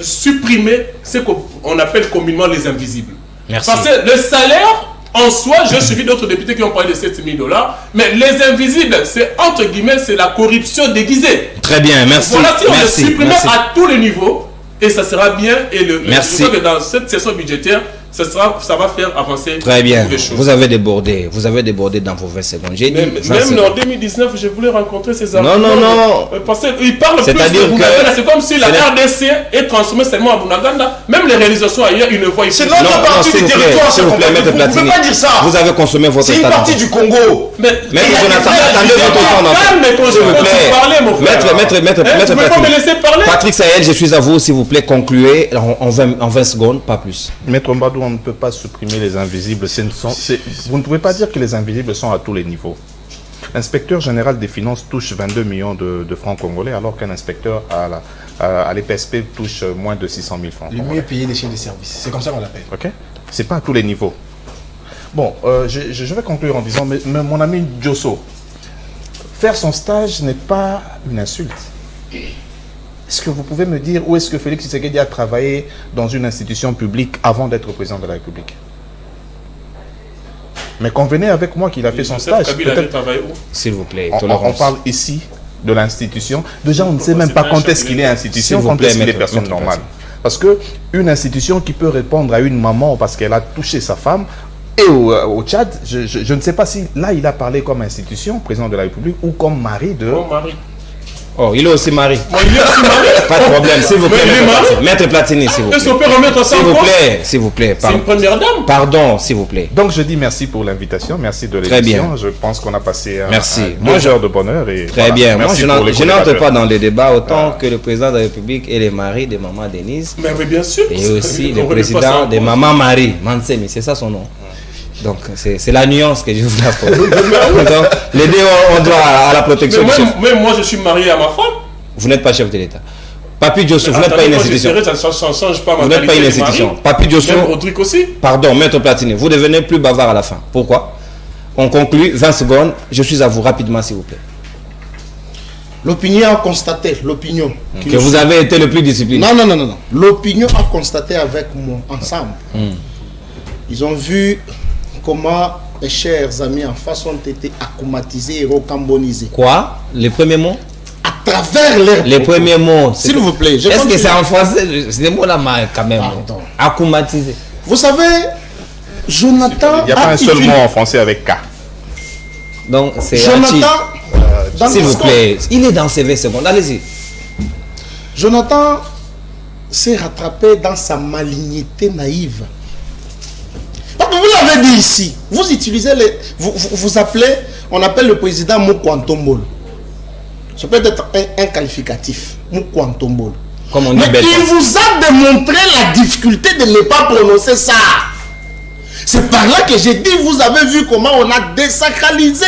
supprimer ce qu'on appelle communément les invisibles. Merci. Parce que le salaire... En soi, j'ai suivi d'autres députés qui ont parlé de 7 000 $, mais les invisibles, c'est entre guillemets, c'est la corruption déguisée. Très bien, merci. Voilà, si on le supprimait à tous les niveaux, et ça sera bien, et merci. Je crois que dans cette session budgétaire, ça va faire avancer très bien. Les choses. Vous avez débordé dans vos 20 secondes. J'ai dit même en 2019, je voulais rencontrer ces enfants. Non. Parce qu'ils parlent plus de Bounaganda. C'est comme si la RDC est transformée seulement à Bounaganda. Même les réalisations ailleurs, ils ne voient ici. C'est notre partie du territoire. S'il vous plaît, Maître Platini. Vous ne pouvez pas dire ça. Vous avez consommé votre temps. C'est une partie du Congo. Maître Jonathan, attendez votre temps. S'il vous plaît. Maître Platini. Patrick Sahel, je suis à vous. S'il vous plaît, concluez en 20 secondes, pas plus. Maître Mbadou, on ne peut pas supprimer les invisibles. Vous ne pouvez pas dire que les invisibles sont à tous les niveaux. L'inspecteur général des finances touche 22 millions de francs congolais, alors qu'un inspecteur à l'EPSP touche moins de 600 000 francs. Le mieux payé des chaînes de services. C'est comme ça qu'on l'appelle. Ok. C'est pas à tous les niveaux. Bon, je vais conclure en disant, mais mon ami Diosso, faire son stage n'est pas une insulte. Est-ce que vous pouvez me dire où est-ce que Félix Tshisekedi a travaillé dans une institution publique avant d'être président de la République? Mais convenez avec moi qu'il a fait son stage. S'il vous plaît, on parle ici de l'institution. Déjà, on ne sait même pas quand est-ce qu'il est institution, quand est-ce qu'il est personne normale. Parce qu'une institution qui peut répondre à une maman parce qu'elle a touché sa femme, et au Tchad, je ne sais pas si là il a parlé comme institution, président de la République, ou comme mari de... Oh, il est aussi mari. Bon, il est aussi mari. Pas de problème, s'il vous plaît. Maître Platini, s'il vous plaît. Est-ce qu'on peut remettre ça en cause? S'il vous plaît. C'est une première dame. Pardon, s'il vous plaît. Donc je dis merci pour l'invitation, merci de Très bien. l'émission. Je pense qu'on a passé merci. 2 heures de bonheur. Et très bien. Moi, je n'entre pas dans les débats autant Ah. que le président de la République et les maris de Maman Denise. Mais bien sûr. Et aussi le président de Maman Marie, Mansemi, c'est ça son nom. Donc c'est la nuance que je voulais apporter. Donc les deux ont droit à la protection du chef. Mais moi je suis marié à ma femme. Vous n'êtes pas chef de l'État. Papi Diosso, vous n'êtes pas une institution. Ça change pas ma vous n'êtes pas une institution. Papi Diosso, Rodrigue aussi. Pardon, Maître Platini, vous devenez plus bavard à la fin. Pourquoi? On conclut, 20 secondes. Je suis à vous rapidement, s'il vous plaît. L'opinion a constaté, l'opinion. Que vous avez été le plus discipliné. Non. L'opinion a constaté avec moi, ensemble. Ils ont vu comment les chers amis en face ont été acclimatisés et recambonisés. Quoi? Les premiers mots? À travers les premiers mots. S'il vous plaît. Est-ce que c'est en français? C'est des mots là quand même. Pardon. Acclimatisé. Vous savez, Jonathan. Il n'y a pas un seul mot en français avec K. Donc c'est Jonathan. S'il vous plaît, il est dans ses 20 secondes. Allez-y. Jonathan s'est rattrapé dans sa malignité naïve. Vous l'avez dit ici. Vous utilisez les. Vous appelez. On appelle le président Moukwantombolo. Ça peut être un qualificatif. Moukwantombolo. Comme on dit. Mais il vous a démontré la difficulté de ne pas prononcer ça. C'est par là que j'ai dit, vous avez vu comment on a désacralisé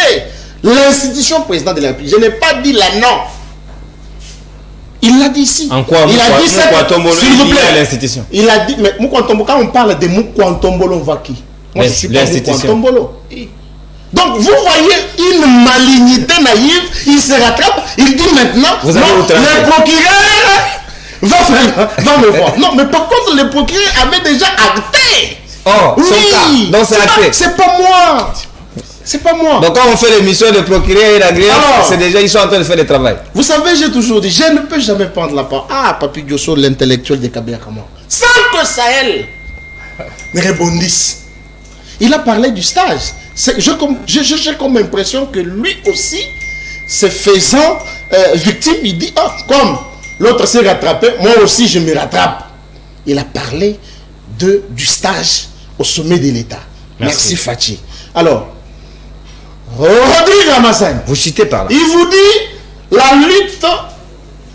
l'institution président de la République. Je n'ai pas dit la non. Il l'a dit ici. En quoi il a dit s'il vous plaît, l'institution. Il a dit, mais Moukwantombolo, quand on parle de Moukwantombolo, on va qui? Moi, je suis pas Moukwantombolo. Donc, vous voyez une malignité naïve, il se rattrape, il dit maintenant, non, le procureur va me voir. Non, mais par contre, le procureur avait déjà acté. Oh, oui, son cas. Donc, c'est acté. C'est pas moi. C'est pas moi. Donc, quand on fait l'émission de procureur et la greffe, c'est déjà, ils sont en train de faire le travail. Vous savez, j'ai toujours dit, je ne peux jamais prendre la parole. Ah, Papi Diosso, l'intellectuel de Kabila Kama. Sans que Sahel ne rebondisse. Il a parlé du stage. J'ai comme impression que lui aussi, se faisant victime, il dit, ah, comme l'autre s'est rattrapé, moi aussi je me rattrape. Il a parlé du stage au sommet de l'État. Merci Fachi. Alors, Rodrigue Ramassane, vous citez par là. Il vous dit la lutte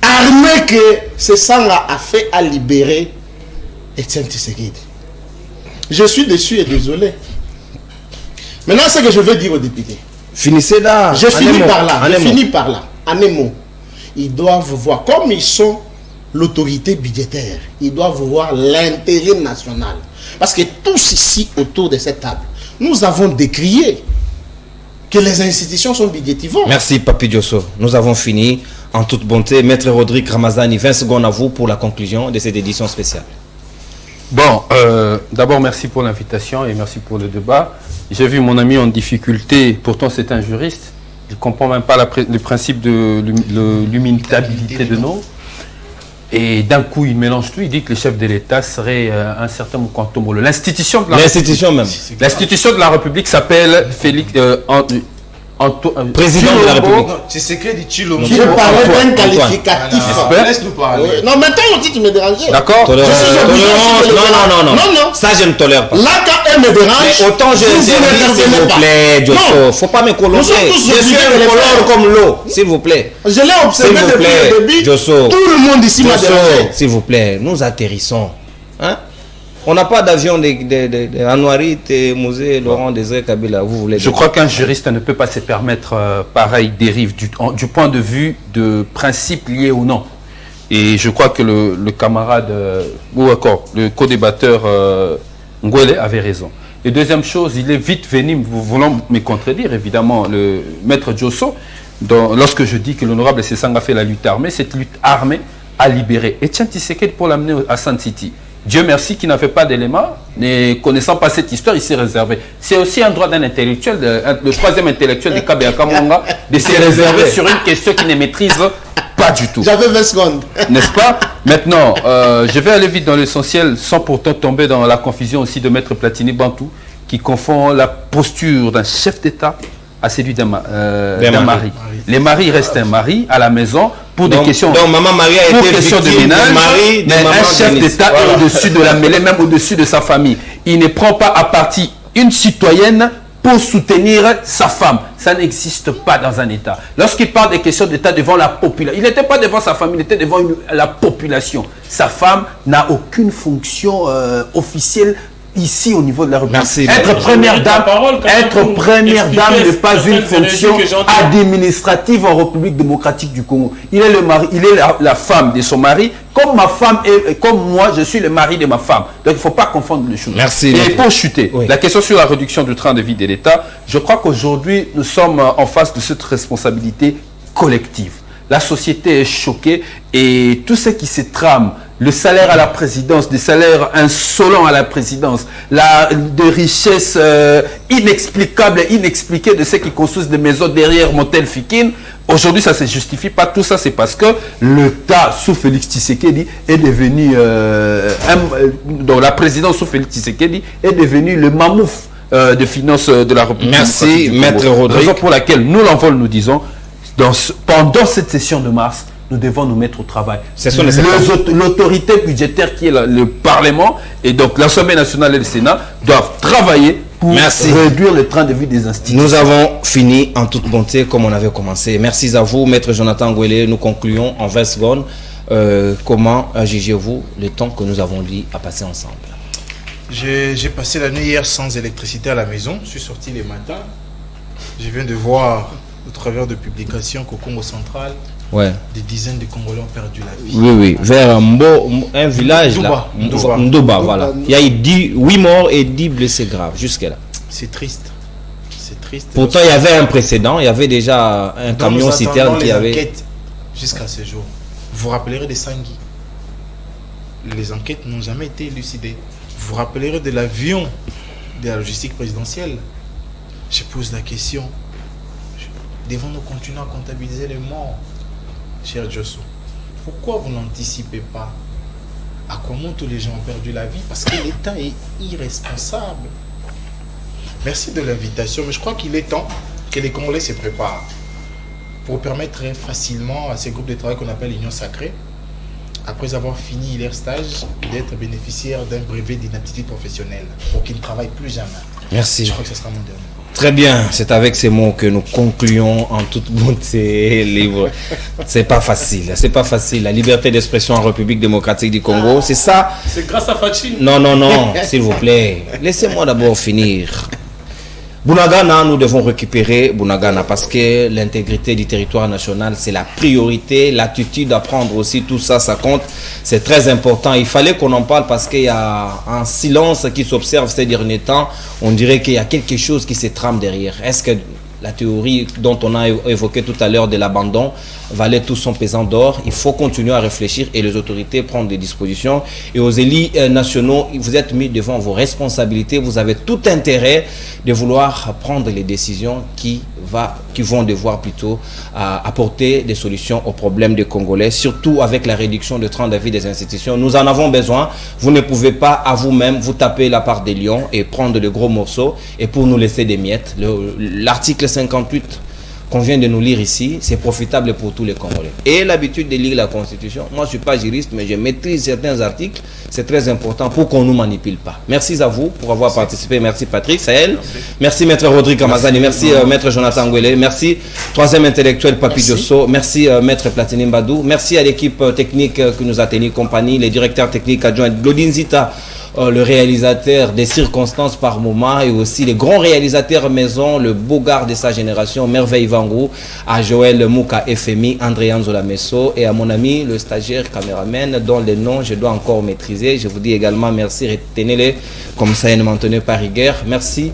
armée que ce sang a fait à libérer Etienne Tshisekedi. Je suis déçu et désolé. Maintenant, ce que je veux dire aux députés. Finissez là. Je finis par là. Je finis par là. En un mot. Ils doivent voir, comme ils sont l'autorité budgétaire, ils doivent voir l'intérêt national. Parce que tous ici, autour de cette table, nous avons décrié que les institutions sont budgétivantes. Merci, Papi Diosso. Nous avons fini. En toute bonté, Maître Rodrigue Ramazani, 20 secondes à vous pour la conclusion de cette édition spéciale. Bon, d'abord, merci pour l'invitation et merci pour le débat. J'ai vu mon ami en difficulté, pourtant c'est un juriste. Il ne comprend même pas le principe de l'immutabilité de nom. Et d'un coup, il mélange tout. Il dit que le chef de l'État serait un certain Moukwantombolo. L'institution de la République s'appelle Félix... président de la République. C'est secret du Chilombo. Je parlais d'un qualificatif. Laisse-nous parler. Non, maintenant on dit que tu me dérangeais. D'accord. Non. Ça, je ne tolère pas. Là, quand elle me dérange, mais autant je dis, s'il vous plaît, Diosso. Faut pas me colorer. Je suis un colore comme l'eau. S'il vous plaît. Je l'ai observé depuis le début. Diosso. Tout le monde ici m'a dérangé. S'il vous plaît, nous atterrissons. Hein? On n'a pas d'avion de Anouarit et Mosé, Laurent Désiré Kabila. Vous voulez. Je crois qu'un juriste ne peut pas se permettre pareille dérive du point de vue de principes liés ou non. Et je crois que le camarade, ou encore le co-débatteur Ngwele avait raison. Et deuxième chose, il est vite venu, voulant me contredire, évidemment, le maître Djosso, lorsque je dis que l'honorable Sessang a fait la lutte armée, cette lutte armée a libéré Etienne Tshisekedi pour l'amener à Sun City. Dieu merci qu'il n'avait pas d'éléments, ne connaissant pas cette histoire, il s'est réservé. C'est aussi un droit d'un intellectuel, le troisième intellectuel de Kabea Kamonga, de se réserver sur une question qu'il ne maîtrise pas du tout. J'avais 20 secondes. N'est-ce pas? Maintenant, je vais aller vite dans l'essentiel, sans pourtant tomber dans la confusion aussi de Maître Platini Bantou, qui confond la posture d'un chef d'État à celui d'un mari. Les maris restent un mari à la maison pour des questions. Donc maman Marie a été victime de ménage, mais un chef d'État est au-dessus de la mêlée, même au-dessus de sa famille. Il ne prend pas à partie une citoyenne pour soutenir sa femme. Ça n'existe pas dans un État. Lorsqu'il parle des questions d'État devant la population, il n'était pas devant sa famille, il était devant la population. Sa femme n'a aucune fonction officielle ici au niveau de la République. Merci. Être première dame n'est pas une fonction administrative en République démocratique du Congo. Il est le mari, il est la femme de son mari, comme ma femme et comme moi, je suis le mari de ma femme. Donc il ne faut pas confondre les choses. Merci. Et pour chuter, la question sur la réduction du train de vie de l'État, je crois qu'aujourd'hui nous sommes en face de cette responsabilité collective. La société est choquée et tout ce qui se trame, le salaire à la présidence, des salaires insolents à la présidence, de richesses inexplicables et inexpliquées de ceux qui construisent des maisons derrière Motel Fikine. Aujourd'hui, ça ne se justifie pas. Tout ça, c'est parce que l'État sous Félix Tshisekedi est devenu, donc la présidence sous Félix Tshisekedi est devenue le mamouf de finances de la République. Merci, Maître Rodrigue. Raison pour laquelle nous, l'envol, nous disons, pendant cette session de mars, nous devons nous mettre au travail. L'autorité budgétaire qui est le Parlement et donc l'Assemblée nationale et le Sénat doivent travailler pour réduire le train de vie des institutions. Nous avons fini en toute bonté comme on avait commencé. Merci à vous, Maître Jonathan Ngwele. Nous concluons en 20 secondes. Comment jugez-vous le temps que nous avons dit à passer ensemble? J'ai passé la nuit hier sans électricité à la maison. Je suis sorti les matins. Je viens de voir au travers de publications qu'au Congo central, des dizaines de Congolais ont perdu la vie. Oui, vers un village Ndouba, voilà. Il y a eu 8 morts et 10 blessés graves jusqu'à là. C'est triste. C'est triste. Pourtant, il y avait un précédent, il y avait déjà un camion citerne qui avait... enquêtes jusqu'à ce jour. Vous vous rappellerez de Sangui. Les enquêtes n'ont jamais été élucidées. Vous vous rappellerez de l'avion de la logistique présidentielle. Je pose la question. Devons-nous continuer à comptabiliser les morts, cher Djosso? Pourquoi vous n'anticipez pas à comment tous les gens ont perdu la vie? Parce que l'État est irresponsable. Merci de l'invitation, mais je crois qu'il est temps que les Congolais se préparent pour permettre facilement à ces groupes de travail qu'on appelle l'Union sacrée, après avoir fini leur stage, d'être bénéficiaires d'un brevet d'inaptitude professionnelle pour qu'ils ne travaillent plus jamais. Merci. Je crois que ce sera mon dernier. Très bien, c'est avec ces mots que nous concluons en toute bonté livre. C'est pas facile, c'est pas facile. La liberté d'expression en République démocratique du Congo, c'est ça. C'est grâce à Fatine. Non, s'il vous plaît. Laissez-moi d'abord finir. Bunagana, nous devons récupérer Bunagana parce que l'intégrité du territoire national, c'est la priorité. L'attitude à prendre aussi, tout ça, ça compte. C'est très important. Il fallait qu'on en parle parce qu'il y a un silence qui s'observe ces derniers temps. On dirait qu'il y a quelque chose qui se trame derrière. Est-ce que la théorie dont on a évoqué tout à l'heure de l'abandon valait tout son pesant d'or? Il faut continuer à réfléchir et les autorités prendre des dispositions. Et aux élus nationaux, vous êtes mis devant vos responsabilités. Vous avez tout intérêt de vouloir prendre les décisions qui vont devoir plutôt apporter des solutions aux problèmes des Congolais, surtout avec la réduction de train de vie des institutions. Nous en avons besoin. Vous ne pouvez pas à vous-même vous taper la part des lions et prendre de gros morceaux et pour nous laisser des miettes. L'article 58 qu'on vient de nous lire ici, c'est profitable pour tous les Congolais. Et l'habitude de lire la Constitution, moi je ne suis pas juriste, mais je maîtrise certains articles, c'est très important pour qu'on ne nous manipule pas. Merci à vous pour avoir participé, merci Patrick, Sahel, merci Maître Rodrigue Ramazani, merci Maître Jonathan Ngwele, merci troisième intellectuel Papi Djosso, merci Maître Platini Mbadou, merci à l'équipe technique qui nous a tenu compagnie, les directeurs techniques adjoints Glodine Zita, le réalisateur des circonstances par moment et aussi les grands réalisateurs maison, le beau gars de sa génération, Merveille Vangou, à Joël Mouka FMI, André Anzola Messo et à mon ami le stagiaire caméraman dont les noms je dois encore maîtriser. Je vous dis également merci, retenez-les comme ça, ne m'en tenez pas rigueur. Merci.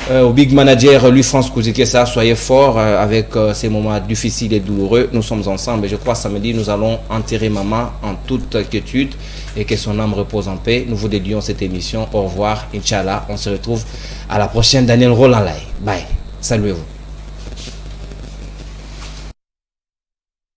Au big manager Louis-France Kouzikessa, soyez fort avec ces moments difficiles et douloureux. Nous sommes ensemble et je crois samedi nous allons enterrer maman en toute quiétude et que son âme repose en paix. Nous vous dédions cette émission. Au revoir, Inch'Allah. On se retrouve à la prochaine. Daniel Roland Lai. Bye. Saluez-vous.